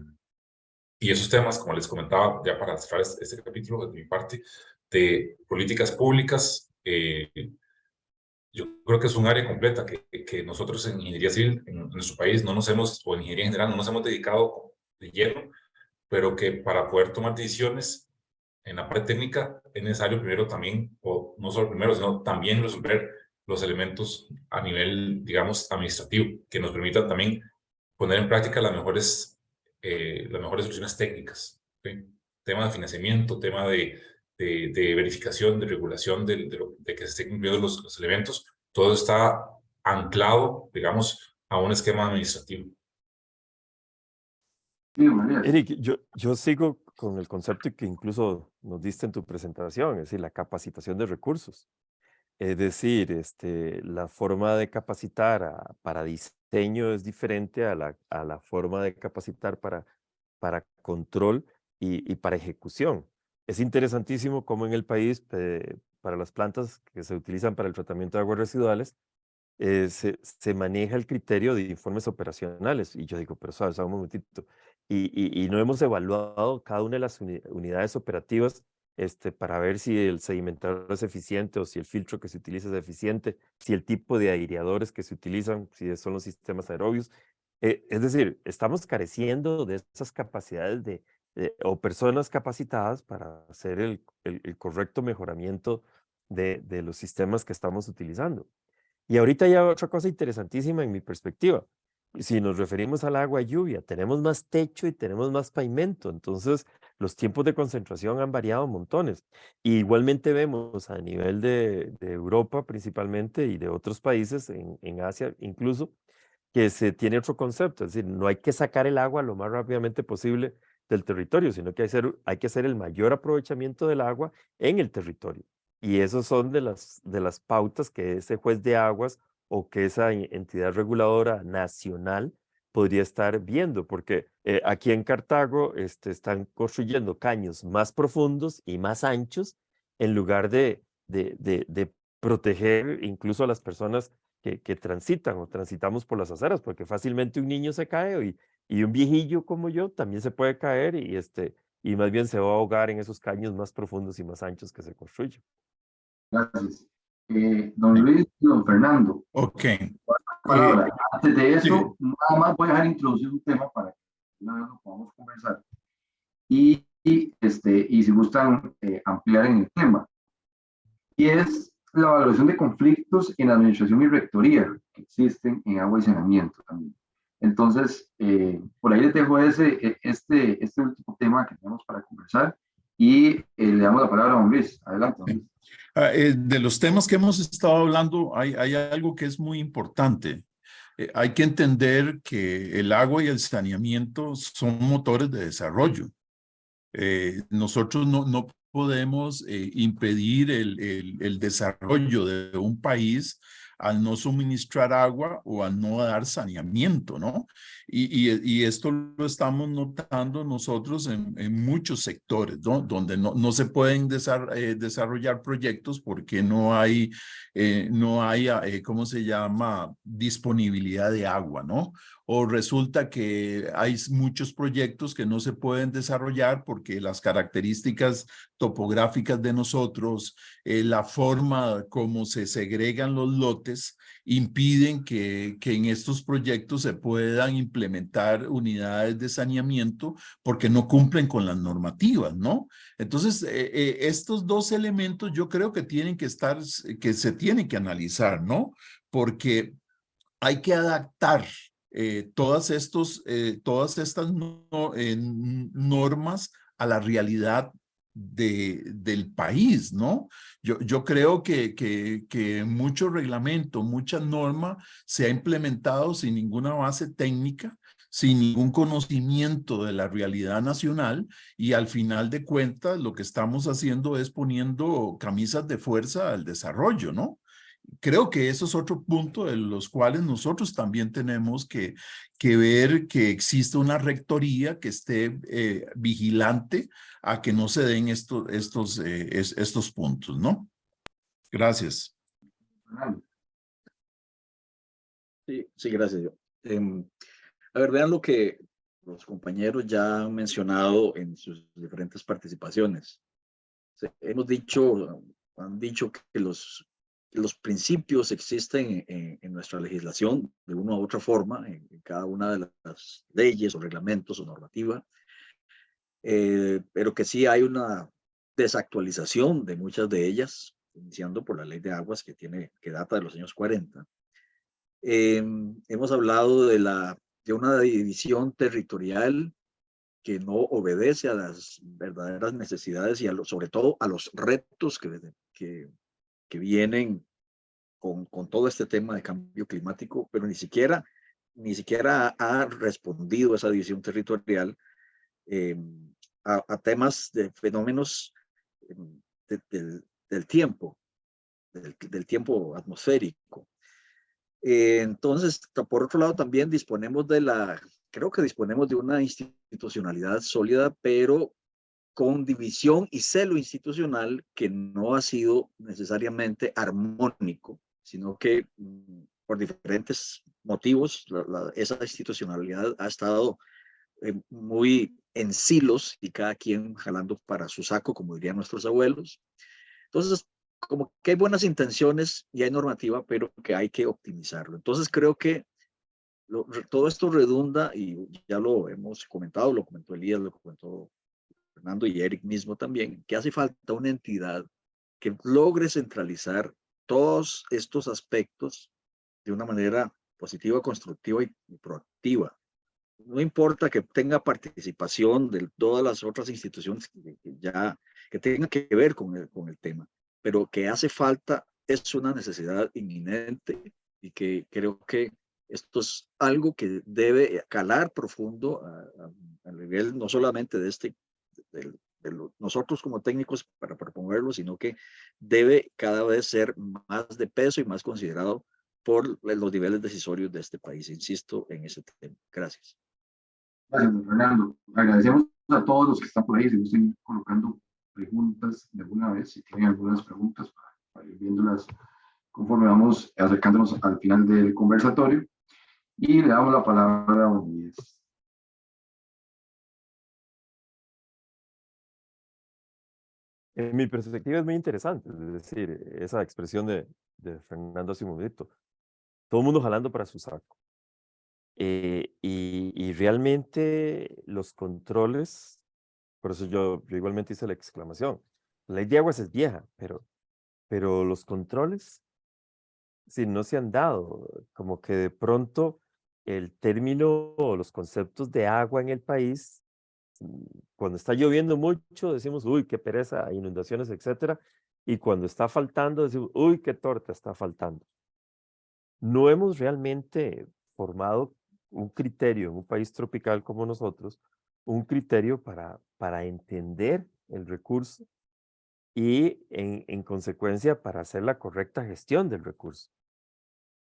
y esos temas, como les comentaba, ya para cerrar este capítulo de mi parte, de políticas públicas, yo creo que es un área completa que nosotros en ingeniería civil en nuestro país no nos hemos, o en ingeniería en general, no nos hemos dedicado de lleno, pero que para poder tomar decisiones en la parte técnica es necesario primero también, o no solo primero, sino también resolver los elementos a nivel, digamos, administrativo, que nos permitan también poner en práctica las mejores soluciones técnicas. ¿Sí? Tema de financiamiento, tema de verificación, de regulación, de que se estén cumpliendo los elementos, todo está anclado, digamos, a un esquema administrativo. Sí, María. Eric, yo sigo con el concepto que incluso nos diste en tu presentación, es decir, la capacitación de recursos. Es decir, la forma de capacitar para diseño es diferente a la forma de capacitar para control y para ejecución. Es interesantísimo cómo en el país, para las plantas que se utilizan para el tratamiento de aguas residuales, se maneja el criterio de informes operacionales. Y yo digo, pero sabes, un momentito. Y no hemos evaluado cada una de las unidades operativas para ver si el sedimentador es eficiente o si el filtro que se utiliza es eficiente, si el tipo de aireadores que se utilizan, si son los sistemas aerobios. Es decir, estamos careciendo de esas capacidades o personas capacitadas para hacer el correcto mejoramiento de los sistemas que estamos utilizando. Y ahorita ya otra cosa interesantísima en mi perspectiva. Si nos referimos al agua y lluvia, tenemos más techo y tenemos más pavimento, entonces los tiempos de concentración han variado montones. Y igualmente vemos a nivel de Europa principalmente y de otros países, en Asia incluso, que se tiene otro concepto, es decir, no hay que sacar el agua lo más rápidamente posible del territorio, sino que hay que hacer el mayor aprovechamiento del agua en el territorio. Y esos son de las pautas que ese juez de aguas o que esa entidad reguladora nacional podría estar viendo, porque aquí en Cartago están construyendo caños más profundos y más anchos en lugar de proteger incluso a las personas que transitan o transitamos por las aceras, porque fácilmente un niño se cae y un viejillo como yo también se puede caer y más bien se va a ahogar en esos caños más profundos y más anchos que se construyen. Gracias. Don Luis y don Fernando. Ok. Palabra. Antes de eso, sí. nada más voy a dejar introducir un tema para que una vez lo podamos conversar. Y si gustan ampliar en el tema. Y es la evaluación de conflictos en administración y rectoría que existen en agua y saneamiento también. Entonces, por ahí les dejo este último tema que tenemos para conversar y le damos la palabra a don Luis. Adelante, don Luis. De los temas que hemos estado hablando, hay algo que es muy importante. Hay que entender que el agua y el saneamiento son motores de desarrollo. Nosotros no podemos impedir el desarrollo de un país al no suministrar agua o al no dar saneamiento, ¿no? Y esto lo estamos notando nosotros en muchos sectores, ¿no? Donde no se pueden desarrollar proyectos porque no hay, ¿cómo se llama? Disponibilidad de agua, ¿no? O resulta que hay muchos proyectos que no se pueden desarrollar porque las características topográficas de nosotros, la forma como se segregan los lotes, impiden que en estos proyectos se puedan implementar unidades de saneamiento porque no cumplen con las normativas, ¿no? Entonces, estos dos elementos yo creo que tienen que estar, que se tienen que analizar, ¿no? Porque hay que adaptar todas estas normas a la realidad del país, ¿no? Yo creo que mucho reglamento, mucha norma se ha implementado sin ninguna base técnica, sin ningún conocimiento de la realidad nacional, y al final de cuentas lo que estamos haciendo es poniendo camisas de fuerza al desarrollo, ¿no? Creo que eso es otro punto de los cuales nosotros también tenemos que ver que existe una rectoría que esté vigilante a que no se den estos puntos, ¿no? Gracias. Sí, gracias. A ver, vean lo que los compañeros ya han mencionado en sus diferentes participaciones. Han dicho que los principios existen en nuestra legislación de una u otra forma, en cada una de las leyes o reglamentos o normativa, pero que sí hay una desactualización de muchas de ellas, iniciando por la ley de aguas que data de los años 40. Hemos hablado de una división territorial que no obedece a las verdaderas necesidades y sobre todo a los retos que vienen con todo este tema de cambio climático, pero ni siquiera ha respondido esa división territorial eh, a temas de fenómenos del tiempo, del tiempo atmosférico. Entonces, por otro lado, también creo que disponemos de una institucionalidad sólida, pero con división y celo institucional que no ha sido necesariamente armónico, sino que por diferentes motivos esa institucionalidad ha estado muy en silos y cada quien jalando para su saco, como dirían nuestros abuelos. Entonces, como que hay buenas intenciones y hay normativa, pero que hay que optimizarlo. Entonces, creo que todo esto redunda, y ya lo hemos comentado, lo comentó Elías, lo comentó Fernando y Eric mismo también, que hace falta una entidad que logre centralizar todos estos aspectos de una manera positiva, constructiva y proactiva. No importa que tenga participación de todas las otras instituciones que tengan que ver con el tema, pero que hace falta, es una necesidad inminente y que creo que esto es algo que debe calar profundo a nivel no solamente nosotros como técnicos para proponerlo, sino que debe cada vez ser más de peso y más considerado por los niveles decisorios de este país. Insisto en ese tema. Gracias. Gracias, don Fernando. Agradecemos a todos los que están por ahí, si gusten ir colocando preguntas de alguna vez, si tienen algunas preguntas para ir viéndolas conforme vamos acercándonos al final del conversatorio. Y le damos la palabra a don Elías. En mi perspectiva es muy interesante, es decir, esa expresión de Fernando hace un momento. Todo el mundo jalando para su saco. Y realmente los controles, por eso yo igualmente hice la exclamación. La ley de aguas es vieja, pero los controles, sí, no se han dado. Como que de pronto el término o los conceptos de agua en el país, cuando está lloviendo mucho, decimos, uy, qué pereza, inundaciones, etcétera. Y cuando está faltando, decimos, uy, qué torta está faltando. No hemos realmente formado un criterio en un país tropical como nosotros, un criterio para entender el recurso y en consecuencia para hacer la correcta gestión del recurso.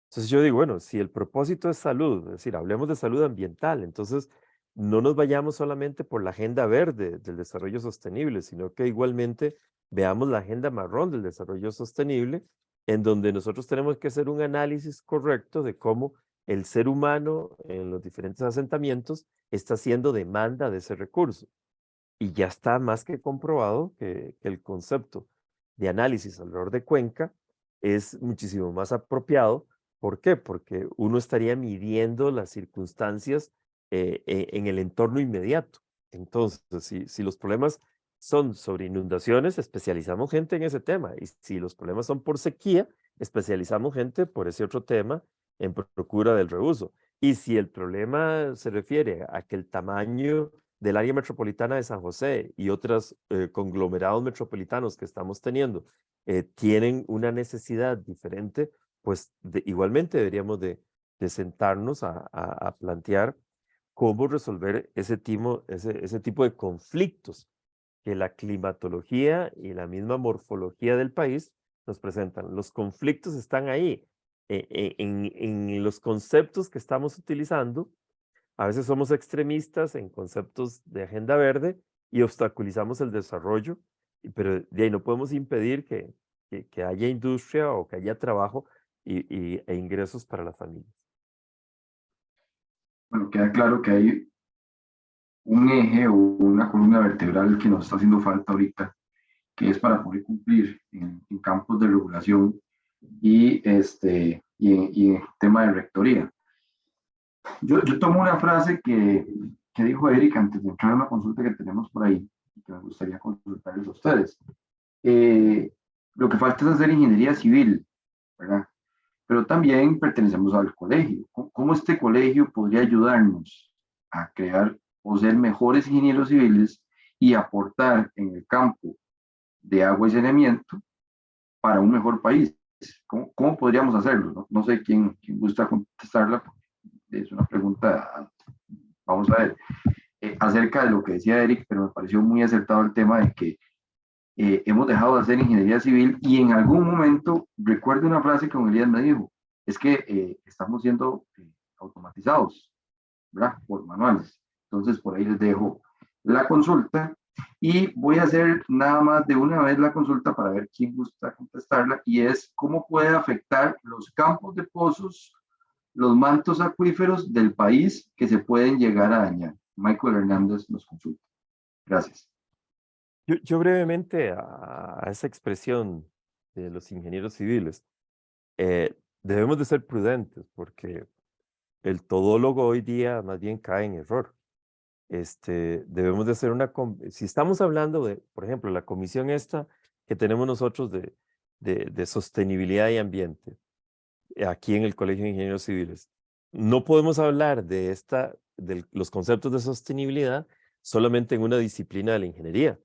Entonces yo digo, bueno, si el propósito es salud, es decir, hablemos de salud ambiental, entonces no nos vayamos solamente por la agenda verde del desarrollo sostenible, sino que igualmente veamos la agenda marrón del desarrollo sostenible, en donde nosotros tenemos que hacer un análisis correcto de cómo el ser humano en los diferentes asentamientos está haciendo demanda de ese recurso. Y ya está más que comprobado que el concepto de análisis alrededor de cuenca es muchísimo más apropiado. ¿Por qué? Porque uno estaría midiendo las circunstancias en el entorno inmediato. Entonces, si los problemas son sobre inundaciones, especializamos gente en ese tema. Y si los problemas son por sequía, especializamos gente por ese otro tema en procura del reuso. Y si el problema se refiere a que el tamaño del área metropolitana de San José y otros conglomerados metropolitanos que estamos teniendo tienen una necesidad diferente, pues igualmente deberíamos de sentarnos a plantear cómo resolver ese tipo de conflictos que la climatología y la misma morfología del país nos presentan. Los conflictos están ahí, en los conceptos que estamos utilizando. A veces somos extremistas en conceptos de agenda verde y obstaculizamos el desarrollo, pero de ahí no podemos impedir que haya industria o que haya trabajo e ingresos para las familias. Bueno, queda claro que hay un eje o una columna vertebral que nos está haciendo falta ahorita, que es para poder cumplir en campos de regulación y en tema de rectoría. Yo tomo una frase que dijo Eric antes de entrar a una consulta que tenemos por ahí, que me gustaría consultarles a ustedes. Lo que falta es hacer ingeniería civil, ¿verdad? Pero también pertenecemos al colegio. ¿Cómo este colegio podría ayudarnos a crear o ser mejores ingenieros civiles y aportar en el campo de agua y saneamiento para un mejor país? ¿Cómo podríamos hacerlo? No sé quién gusta contestarla. Es una pregunta, vamos a ver, acerca de lo que decía Eric, pero me pareció muy acertado el tema de que hemos dejado de hacer ingeniería civil y en algún momento, recuerdo una frase que don Elías me dijo, es que estamos siendo automatizados, ¿verdad? Por manuales. Entonces, por ahí les dejo la consulta y voy a hacer nada más de una vez la consulta para ver quién gusta contestarla y es cómo puede afectar los campos de pozos, los mantos acuíferos del país que se pueden llegar a dañar. Michael Hernández nos consulta. Gracias. Yo brevemente a esa expresión de los ingenieros civiles, debemos de ser prudentes porque el todólogo hoy día más bien cae en error. Debemos de hacer si estamos hablando de, por ejemplo, la comisión esta que tenemos nosotros de sostenibilidad y ambiente, aquí en el Colegio de Ingenieros Civiles, no podemos hablar de los conceptos de sostenibilidad solamente en una disciplina de la ingeniería.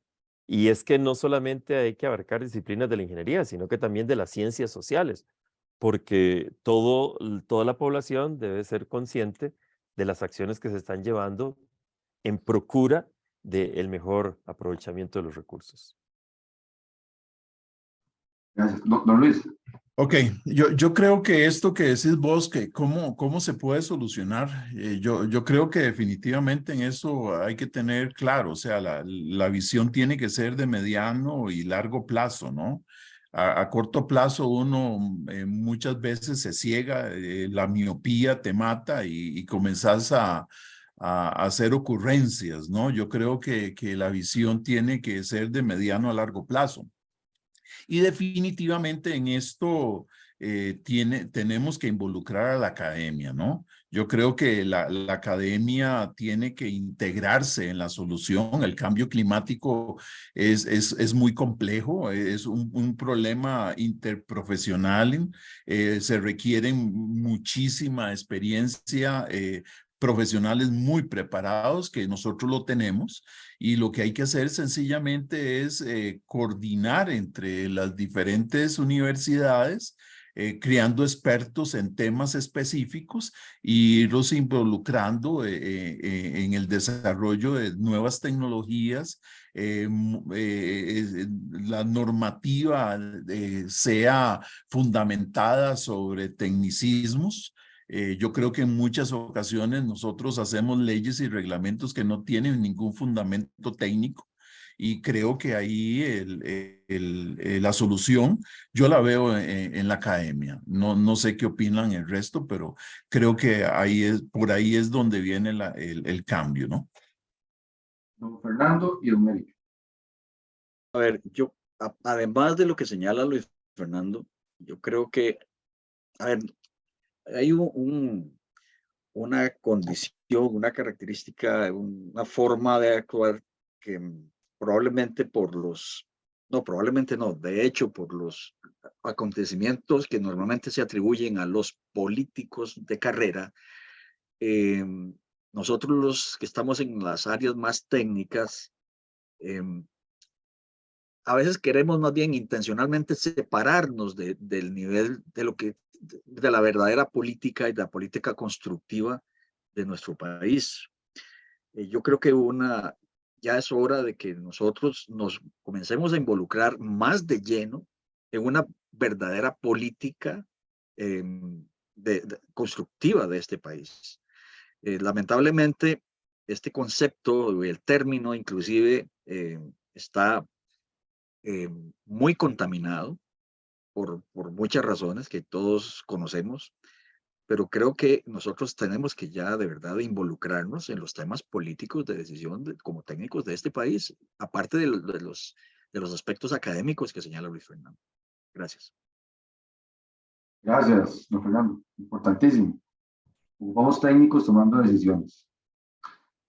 Y es que no solamente hay que abarcar disciplinas de la ingeniería, sino que también de las ciencias sociales, porque toda la población debe ser consciente de las acciones que se están llevando en procura del mejor aprovechamiento de los recursos. Gracias. Don Luis. Ok, yo creo que esto que decís vos, que cómo se puede solucionar, yo creo que definitivamente en eso hay que tener claro, o sea, la visión tiene que ser de mediano y largo plazo, ¿no? A corto plazo uno muchas veces se ciega, la miopía te mata y comenzás a hacer ocurrencias, ¿no? Yo creo que la visión tiene que ser de mediano a largo plazo. Y definitivamente en esto tenemos que involucrar a la academia, ¿no? Yo creo que la academia tiene que integrarse en la solución. El cambio climático es muy complejo, es un problema interprofesional, se requiere muchísima experiencia, profesionales muy preparados que nosotros lo tenemos y lo que hay que hacer sencillamente es coordinar entre las diferentes universidades creando expertos en temas específicos y irlos involucrando en el desarrollo de nuevas tecnologías, la normativa sea fundamentada sobre tecnicismos. Yo creo que en muchas ocasiones nosotros hacemos leyes y reglamentos que no tienen ningún fundamento técnico y creo que ahí la solución yo la veo en la academia. No sé qué opinan el resto, pero creo que por ahí es donde viene el cambio, ¿no? Don Fernando y don Eric. A ver, además de lo que señala Luis Fernando, yo creo que, a ver, hay una condición, una característica, una forma de actuar que probablemente probablemente no, de hecho, por los acontecimientos que normalmente se atribuyen a los políticos de carrera, nosotros los que estamos en las áreas más técnicas, a veces queremos más bien intencionalmente separarnos del nivel de la verdadera política y de la política constructiva de nuestro país. Yo creo que ya es hora de que nosotros nos comencemos a involucrar más de lleno en una verdadera política constructiva de este país. Lamentablemente, este concepto, el término inclusive, está muy contaminado por muchas razones que todos conocemos, pero creo que nosotros tenemos que ya de verdad involucrarnos en los temas políticos de decisión como técnicos de este país, aparte de los aspectos académicos que señala Luis Fernando. Gracias. Gracias, don Fernando. Importantísimo. Vamos técnicos tomando decisiones.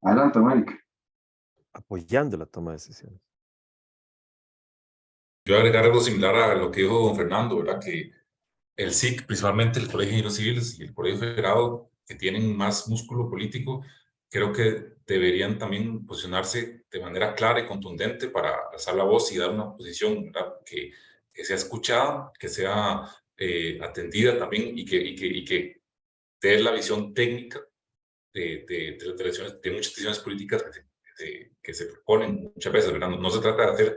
Adelante, don Eric. Apoyando la toma de decisiones. Yo voy a agregar algo similar a lo que dijo don Fernando, ¿verdad? Que el SIC, principalmente el Colegio de Ingenieros Civiles y el Colegio Federado, que tienen más músculo político, creo que deberían también posicionarse de manera clara y contundente para alzar la voz y dar una posición, ¿verdad? Que sea escuchada, que sea atendida también y que dé la visión técnica de muchas decisiones políticas que se proponen muchas veces, ¿verdad? No se trata de hacer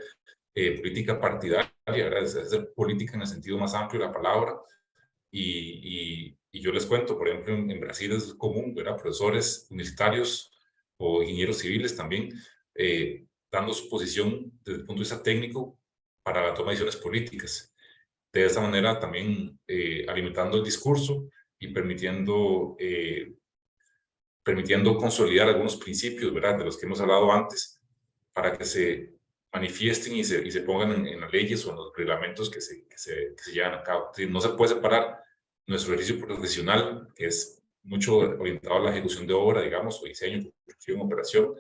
política partidaria, ¿verdad? Es hacer política en el sentido más amplio de la palabra. Y yo les cuento, por ejemplo, en Brasil es común, ¿verdad? Profesores universitarios o ingenieros civiles también dando su posición desde el punto de vista técnico para la toma de decisiones políticas. De esa manera también alimentando el discurso y permitiendo consolidar algunos principios, ¿verdad? De los que hemos hablado antes, para que se manifiesten y se pongan en las leyes o en los reglamentos que se llevan a cabo. Es decir, no se puede separar nuestro ejercicio profesional, que es mucho orientado a la ejecución de obra, digamos, o diseño, construcción, operación,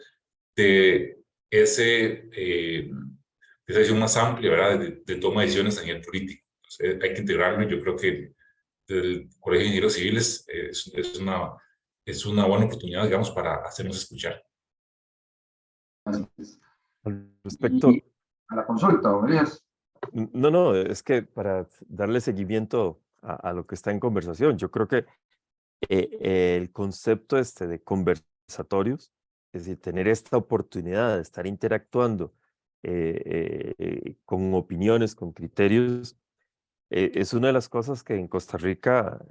de esa visión más amplia, ¿verdad? De toma de decisiones a nivel político. Entonces, hay que integrarlo y yo creo que el Colegio de Ingenieros Civiles es una buena oportunidad, digamos, para hacernos escuchar. Gracias. Al respecto, Y a la consulta, don Elías. no, es que para darle seguimiento a lo que está en conversación, yo creo que el concepto de conversatorios, es decir, tener esta oportunidad de estar interactuando con opiniones, con criterios, es una de las cosas que en Costa Rica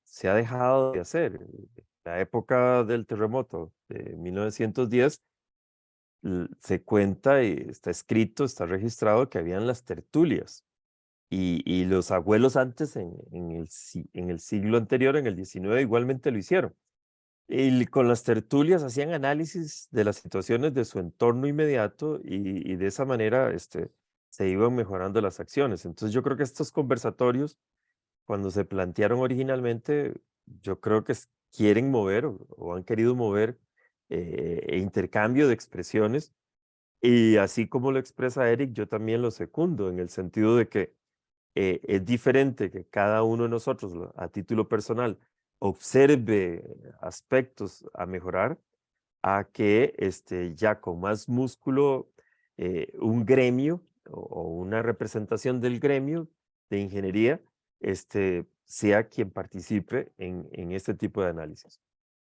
se ha dejado de hacer. La época del terremoto de 1910, se cuenta y está escrito, está registrado que habían las tertulias. Y los abuelos antes, en el siglo anterior, en el 19, igualmente lo hicieron. Y con las tertulias hacían análisis de las situaciones de su entorno inmediato y de esa manera se iban mejorando las acciones. Entonces yo creo que estos conversatorios, cuando se plantearon originalmente, yo creo que quieren mover o han querido mover intercambio de expresiones. Y así como lo expresa Eric, yo también lo secundo en el sentido de que es diferente que cada uno de nosotros a título personal observe aspectos a mejorar a que ya con más músculo un gremio o una representación del gremio de ingeniería sea quien participe en este tipo de análisis.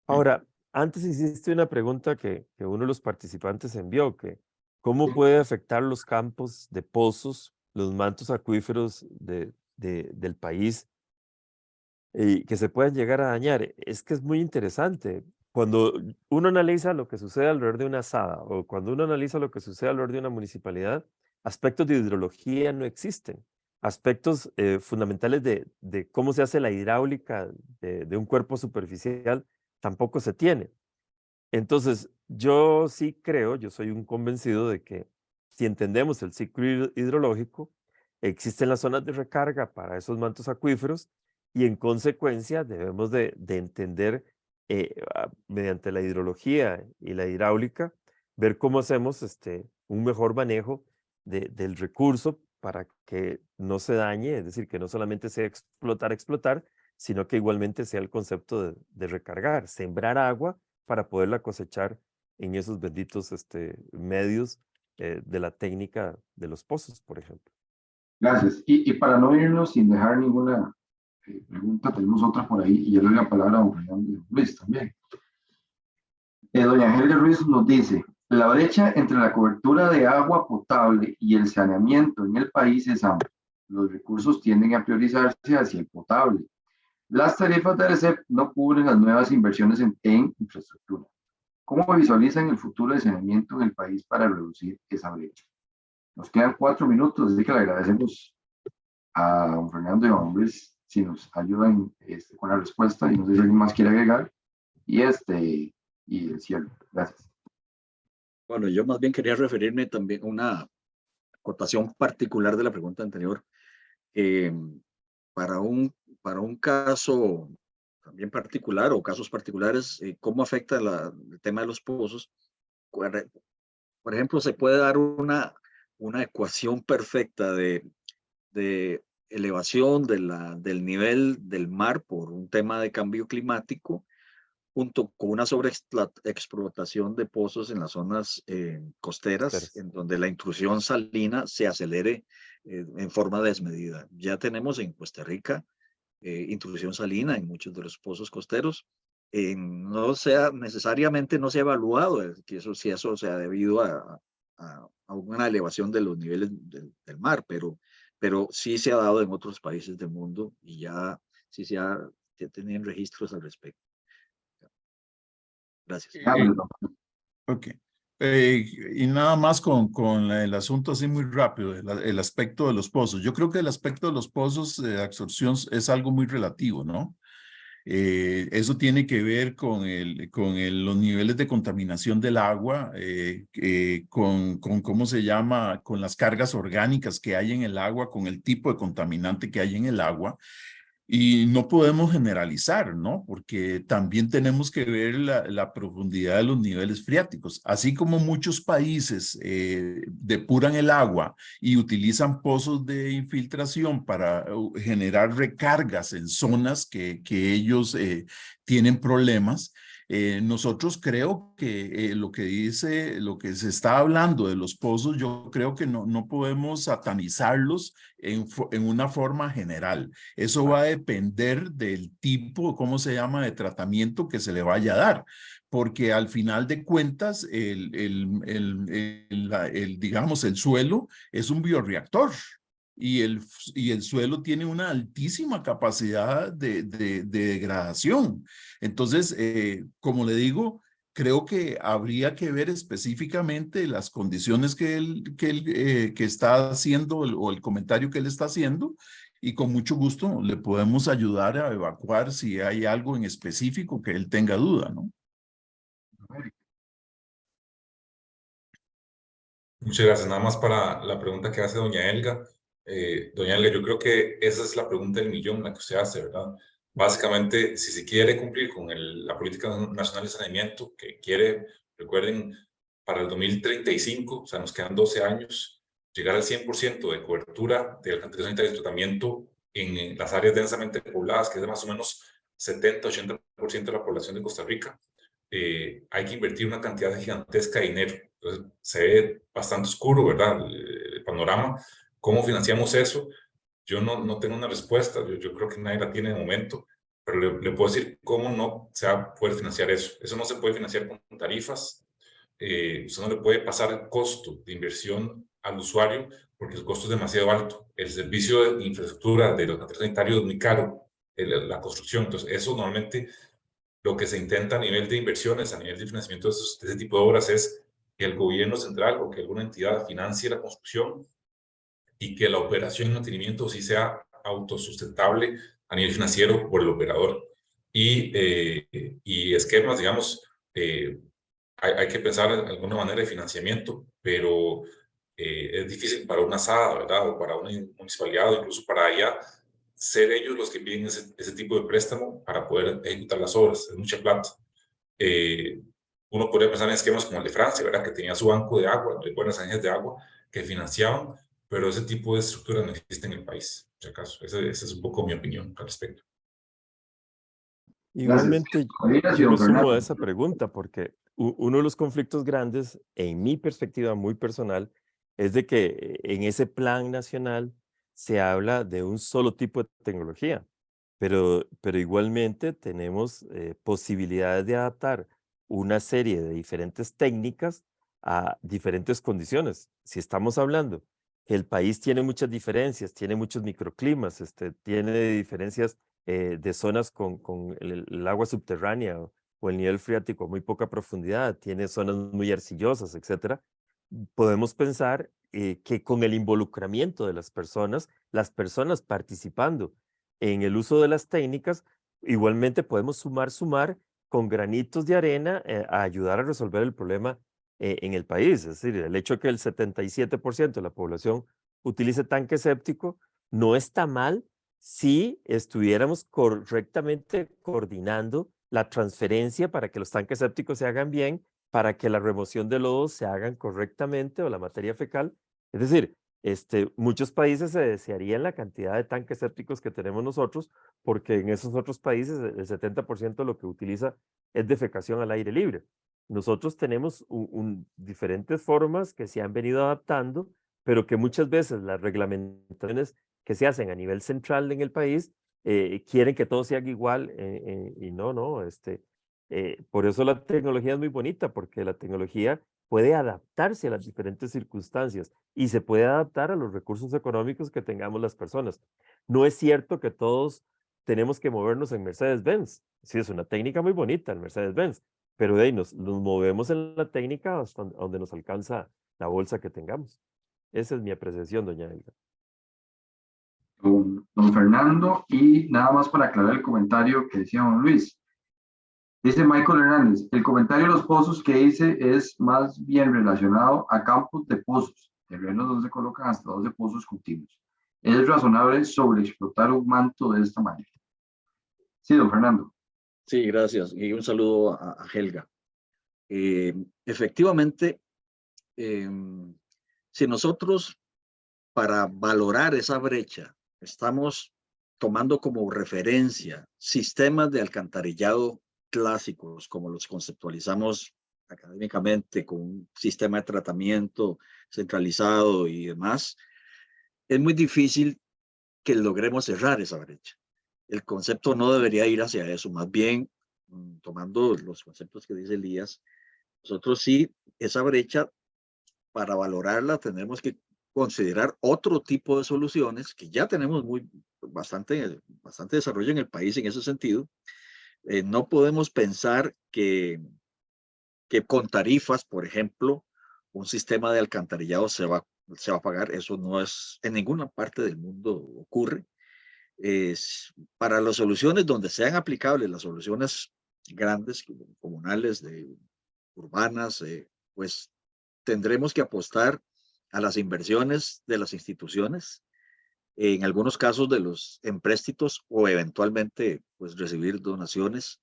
Ahora, antes hiciste una pregunta que uno de los participantes envió, que ¿cómo puede afectar los campos de pozos, los mantos acuíferos del país y que se puedan llegar a dañar? Es que es muy interesante. Cuando uno analiza lo que sucede alrededor de una asada o cuando uno analiza lo que sucede alrededor de una municipalidad, aspectos de hidrología no existen. Aspectos fundamentales de cómo se hace la hidráulica de un cuerpo superficial tampoco se tiene. Entonces, yo sí creo, yo soy un convencido de que si entendemos el ciclo hidrológico, existen las zonas de recarga para esos mantos acuíferos y en consecuencia debemos de entender mediante la hidrología y la hidráulica, ver cómo hacemos un mejor manejo del recurso para que no se dañe, es decir, que no solamente sea explotar, sino que igualmente sea el concepto de recargar, sembrar agua para poderla cosechar en esos benditos medios de la técnica de los pozos, por ejemplo. Gracias. Y para no irnos sin dejar ninguna pregunta, tenemos otra por ahí y yo le doy la palabra a don Fernando Ruiz también. Doña Helga Ruiz nos dice, la brecha entre la cobertura de agua potable y el saneamiento en el país es amplia. Los recursos tienden a priorizarse hacia el potable. Las tarifas de RCEP no cubren las nuevas inversiones en infraestructura. ¿Cómo visualizan el futuro de saneamiento en el país para reducir esa brecha? Nos quedan 4 minutos, así que le agradecemos a don Fernando y a don Luis si nos ayudan con la respuesta y no sé si alguien más quiere agregar y el cierre. Gracias. Bueno, yo más bien quería referirme también a una acotación particular de la pregunta anterior. Para un caso también particular o casos particulares, ¿cómo afecta el tema de los pozos? Por ejemplo, se puede dar una ecuación perfecta de elevación del nivel del mar por un tema de cambio climático, junto con una sobreexplotación de pozos en las zonas costeras, en donde la intrusión salina se acelere en forma desmedida. Ya tenemos en Costa Rica intrusión salina en muchos de los pozos costeros. Necesariamente no se ha evaluado que si eso sea debido a una elevación de los niveles del mar, pero sí se ha dado en otros países del mundo y ya sí ya tienen registros al respecto. Gracias. Ok. Y nada más con el asunto así muy rápido, el aspecto de los pozos. Yo creo que el aspecto de los pozos de absorción es algo muy relativo, ¿no? Eso tiene que ver con los niveles de contaminación del agua, con cómo se llama, con las cargas orgánicas que hay en el agua, con el tipo de contaminante que hay en el agua. Y no podemos generalizar, ¿no? Porque también tenemos que ver la profundidad de los niveles freáticos. Así como muchos países depuran el agua y utilizan pozos de infiltración para generar recargas en zonas que ellos tienen problemas, nosotros creo que lo que se está hablando de los pozos, yo creo que no podemos satanizarlos en una forma general. Eso va a depender del tipo, ¿cómo se llama?, de tratamiento que se le vaya a dar. Porque al final de cuentas, digamos, el suelo es un bioreactor. Y el suelo tiene una altísima capacidad de degradación. Entonces, como le digo, creo que habría que ver específicamente las condiciones que está haciendo o el comentario que él está haciendo y con mucho gusto le podemos ayudar a evacuar si hay algo en específico que él tenga duda, ¿no? Muchas gracias. Nada más para la pregunta que hace doña Elga. Doña Elga, yo creo que esa es la pregunta del millón, la que usted hace, ¿verdad? Básicamente, si se quiere cumplir con la Política Nacional de Saneamiento, que quiere, recuerden, para el 2035, o sea, nos quedan 12 años, llegar al 100% de cobertura de alcantarillado sanitario y tratamiento en las áreas densamente pobladas, que es de más o menos 70-80% de la población de Costa Rica, hay que invertir una cantidad gigantesca de dinero. Entonces, se ve bastante oscuro, ¿verdad? El panorama. ¿Cómo financiamos eso? Yo no tengo una respuesta, yo creo que nadie la tiene de momento, pero le puedo decir cómo no se va a poder financiar eso. Eso no se puede financiar con tarifas. Usted no le puede pasar el costo de inversión al usuario porque el costo es demasiado alto. El servicio de infraestructura de los centros sanitarios es muy caro, la construcción. Entonces, eso normalmente lo que se intenta a nivel de inversiones, a nivel de financiamiento de ese tipo de obras es que el gobierno central o que alguna entidad financie la construcción y que la operación y mantenimiento sí sea autosustentable a nivel financiero por el operador. Y esquemas, digamos, hay que pensar en alguna manera de financiamiento, pero es difícil para una SADA, ¿verdad? O para una municipalidad, o incluso para allá, ser ellos los que piden ese tipo de préstamo para poder ejecutar las obras. Es mucha plata. Eh, Uno podría pensar en esquemas como el de Francia, ¿verdad? Que tenía su banco de agua, de buenas agencias de agua que financiaban, pero ese tipo de estructura no existe en el país, si acaso. Esa es un poco mi opinión al respecto. Gracias. Igualmente, Oiga, sí, yo don me sumo a Fernando. esa pregunta porque uno de los conflictos grandes, en mi perspectiva muy personal, es de que en ese plan nacional se habla de un solo tipo de tecnología, pero igualmente tenemos posibilidades de adaptar una serie de diferentes técnicas a diferentes condiciones. Si estamos hablando que el país tiene muchas diferencias, tiene muchos microclimas, tiene diferencias de zonas con el agua subterránea o el nivel freático a muy poca profundidad, tiene zonas muy arcillosas, etcétera. Podemos pensar que con el involucramiento de las personas participando en el uso de las técnicas, igualmente podemos sumar con granitos de arena a ayudar a resolver el problema en el país. Es decir, el hecho de que el 77% de la población utilice tanque séptico no está mal si estuviéramos correctamente coordinando la transferencia para que los tanques sépticos se hagan bien, para que la remoción de lodos se hagan correctamente o la materia fecal. Es decir, muchos países se desearían la cantidad de tanques sépticos que tenemos nosotros, porque en esos otros países el 70% de lo que utiliza es defecación al aire libre. Nosotros tenemos diferentes formas que se han venido adaptando, pero que muchas veces las reglamentaciones que se hacen a nivel central en el país quieren que todo se haga igual y no. Por eso la tecnología es muy bonita, porque la tecnología puede adaptarse a las diferentes circunstancias y se puede adaptar a los recursos económicos que tengamos las personas. No es cierto que todos tenemos que movernos en Mercedes-Benz. Sí, es una técnica muy bonita el Mercedes-Benz, pero de ahí nos movemos en la técnica hasta donde nos alcanza la bolsa que tengamos. Esa es mi apreciación, doña Elga. Don Fernando, y nada más para aclarar el comentario que decía don Luis. Dice Michael Hernández, el comentario de los pozos que hice es más bien relacionado a campos de pozos, terrenos donde se colocan hasta 12 pozos continuos. ¿Es razonable sobreexplotar un manto de esta manera? Sí, don Fernando. Sí, gracias. Y un saludo a Helga. Efectivamente, si nosotros para valorar esa brecha estamos tomando como referencia sistemas de alcantarillado clásicos, como los conceptualizamos académicamente, con un sistema de tratamiento centralizado y demás, es muy difícil que logremos cerrar esa brecha. El concepto no debería ir hacia eso, más bien, tomando los conceptos que dice Elías, nosotros sí, esa brecha, para valorarla, tenemos que considerar otro tipo de soluciones que ya tenemos bastante desarrollo en el país en ese sentido. No podemos pensar que con tarifas, por ejemplo, un sistema de alcantarillado se va a pagar. Eso no es, en ninguna parte del mundo ocurre. Para las soluciones donde sean aplicables, las soluciones grandes, comunales, urbanas, pues tendremos que apostar a las inversiones de las instituciones, en algunos casos de los empréstitos o eventualmente pues recibir donaciones.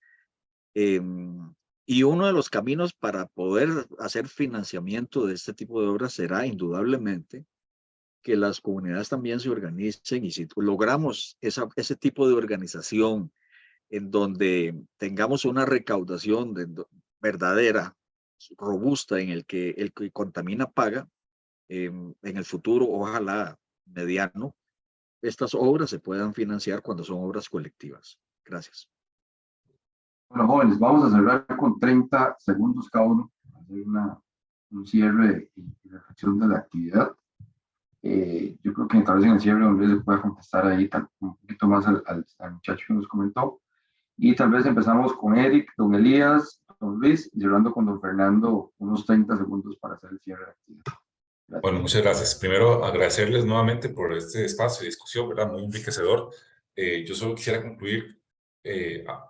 Y uno de los caminos para poder hacer financiamiento de este tipo de obras será indudablemente que las comunidades también se organicen, y si logramos ese tipo de organización en donde tengamos una recaudación verdadera, robusta, en el que contamina paga, en el futuro, ojalá mediano, estas obras se puedan financiar cuando son obras colectivas. Gracias. Bueno, jóvenes, vamos a cerrar con 30 segundos cada uno, hacer un cierre y reflexión de la actividad. Yo creo que tal vez en el cierre don Luis le pueda contestar ahí un poquito más al muchacho que nos comentó. Y tal vez empezamos con Eric, don Elías, don Luis, y cerrando con don Fernando unos 30 segundos para hacer el cierre de la actividad. Gracias. Bueno, muchas gracias. Primero, agradecerles nuevamente por este espacio de discusión, ¿verdad? Muy enriquecedor. Yo solo quisiera concluir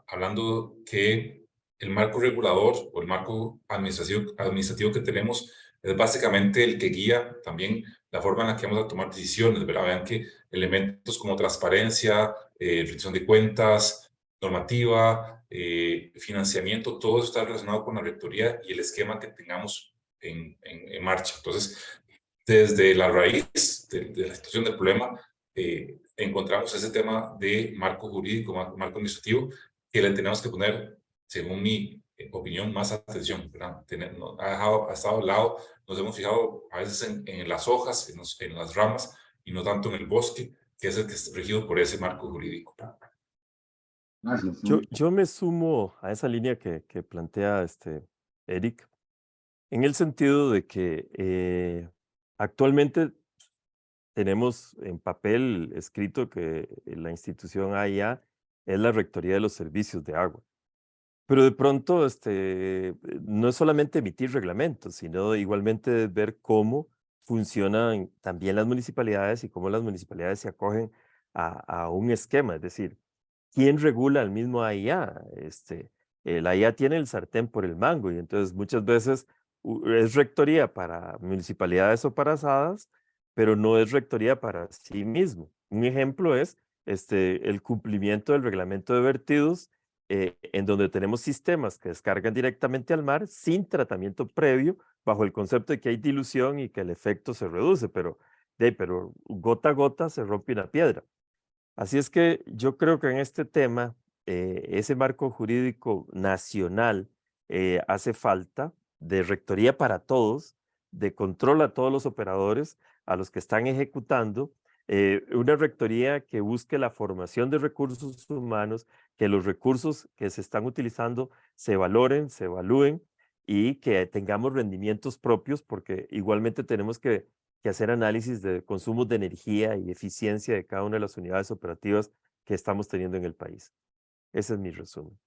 hablando que el marco regulador o el marco administrativo que tenemos es básicamente el que guía también la forma en la que vamos a tomar decisiones, ¿verdad? Vean que elementos como transparencia, rendición de cuentas, normativa, financiamiento, todo eso está relacionado con la rectoría y el esquema que tengamos en marcha. Entonces, desde la raíz de la situación del problema, encontramos ese tema de marco jurídico, marco administrativo, que le tenemos que poner, según mi opinión, más atención, ¿verdad? Ha estado al lado, nos hemos fijado a veces en las hojas, en las ramas, y no tanto en el bosque, que es el que está regido por ese marco jurídico. Gracias. Yo me sumo a esa línea que plantea Eric, en el sentido de que actualmente tenemos en papel escrito que la institución AIA es la Rectoría de los Servicios de Agua. Pero de pronto no es solamente emitir reglamentos, sino igualmente ver cómo funcionan también las municipalidades y cómo las municipalidades se acogen a un esquema. Es decir, ¿quién regula el mismo AIA? El AIA tiene el sartén por el mango y entonces muchas veces es rectoría para municipalidades o para SADAS, pero no es rectoría para sí mismo. Un ejemplo es el cumplimiento del reglamento de vertidos, en donde tenemos sistemas que descargan directamente al mar sin tratamiento previo, bajo el concepto de que hay dilución y que el efecto se reduce, pero gota a gota se rompe una piedra. Así es que yo creo que en este tema, ese marco jurídico nacional hace falta de rectoría para todos, de control a todos los operadores, a los que están ejecutando, una rectoría que busque la formación de recursos humanos, que los recursos que se están utilizando se valoren, se evalúen y que tengamos rendimientos propios, porque igualmente tenemos que hacer análisis de consumos de energía y eficiencia de cada una de las unidades operativas que estamos teniendo en el país. Ese es mi resumen.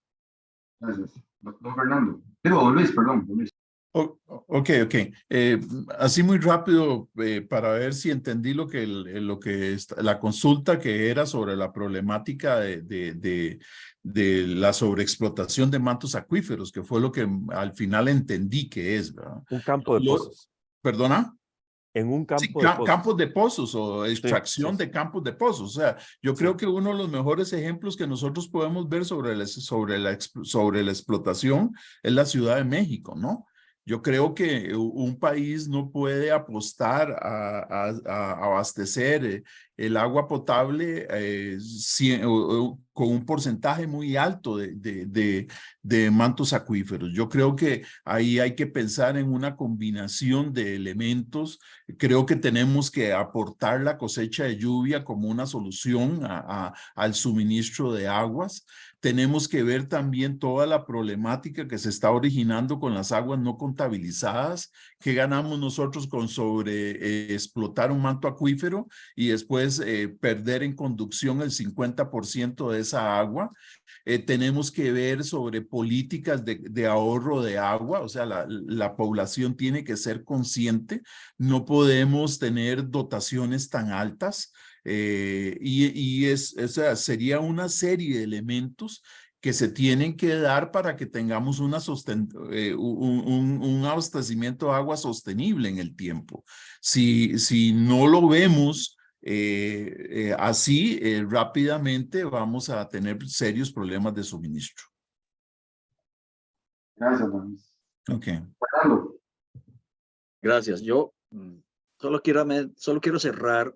Gracias. Don Fernando. Digo, don Luis, perdón. Don Luis. Ok. Así muy rápido para ver si entendí la consulta que era sobre la problemática de la sobreexplotación de mantos acuíferos, que fue lo que al final entendí que es, ¿verdad? Un campo de pozos. ¿Perdona? En un campo Sí, de pozos. campos de pozos o extracción Sí. de campos de pozos. O sea, yo creo que uno de los mejores ejemplos que nosotros podemos ver sobre la explotación es la Ciudad de México, ¿no? Yo creo que un país no puede apostar a abastecer el agua potable con un porcentaje muy alto de mantos acuíferos. Yo creo que ahí hay que pensar en una combinación de elementos. Creo que tenemos que aportar la cosecha de lluvia como una solución al suministro de aguas. Tenemos que ver también toda la problemática que se está originando con las aguas no contabilizadas. ¿Qué ganamos nosotros con explotar un manto acuífero y después perder en conducción el 50% de esa agua? Tenemos que ver sobre políticas de ahorro de agua, o sea, la población tiene que ser consciente, no podemos tener dotaciones tan altas o sea, sería una serie de elementos que se tienen que dar para que tengamos un abastecimiento de agua sostenible en el tiempo. Si no lo vemos así, rápidamente vamos a tener serios problemas de suministro. Gracias, don Luis. Ok. Fernando. Gracias. Yo solo quiero cerrar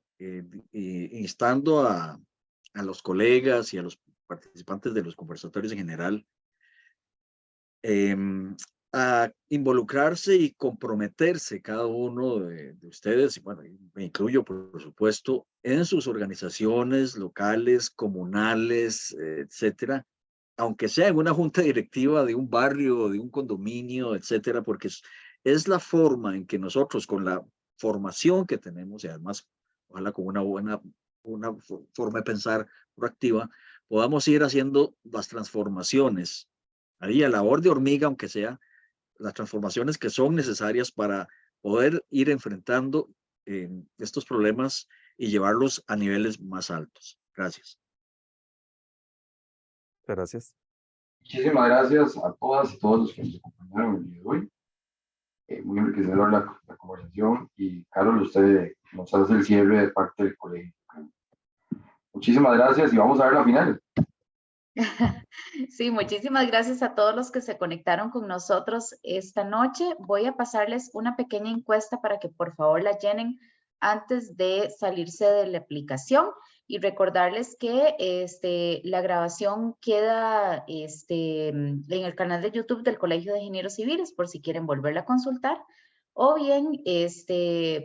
instando a los colegas y a los participantes de los conversatorios en general a involucrarse y comprometerse cada uno de ustedes, y bueno, me incluyo por supuesto, en sus organizaciones locales, comunales, etcétera, aunque sea en una junta directiva de un barrio, de un condominio, etcétera, porque es la forma en que nosotros, con la formación que tenemos y además, ojalá con una forma de pensar proactiva, podamos ir haciendo las transformaciones, ahí a labor de hormiga, aunque sea, las transformaciones que son necesarias para poder ir enfrentando estos problemas y llevarlos a niveles más altos. Gracias. Gracias. Muchísimas gracias a todas y todos los que nos acompañaron el día de hoy. Muy enriquecedor la conversación, y Carlos, usted nos hace el cierre de parte del colegio. Muchísimas gracias y vamos a ver la final. Sí, muchísimas gracias a todos los que se conectaron con nosotros esta noche. Voy a pasarles una pequeña encuesta para que por favor la llenen antes de salirse de la aplicación, y recordarles que la grabación queda en el canal de YouTube del Colegio de Ingenieros Civiles por si quieren volverla a consultar, o bien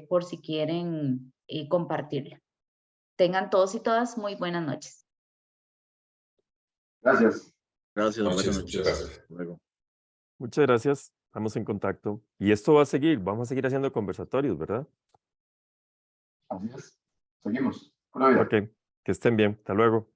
por si quieren compartirla. Tengan todos y todas muy buenas noches. Gracias. Gracias, buenas Muchas noches. gracias. Luego. Muchas gracias. Estamos en contacto. Y esto va a seguir. Vamos a seguir haciendo conversatorios, ¿verdad? Así es. Seguimos. Buena vida. Ok. Que estén bien. Hasta luego.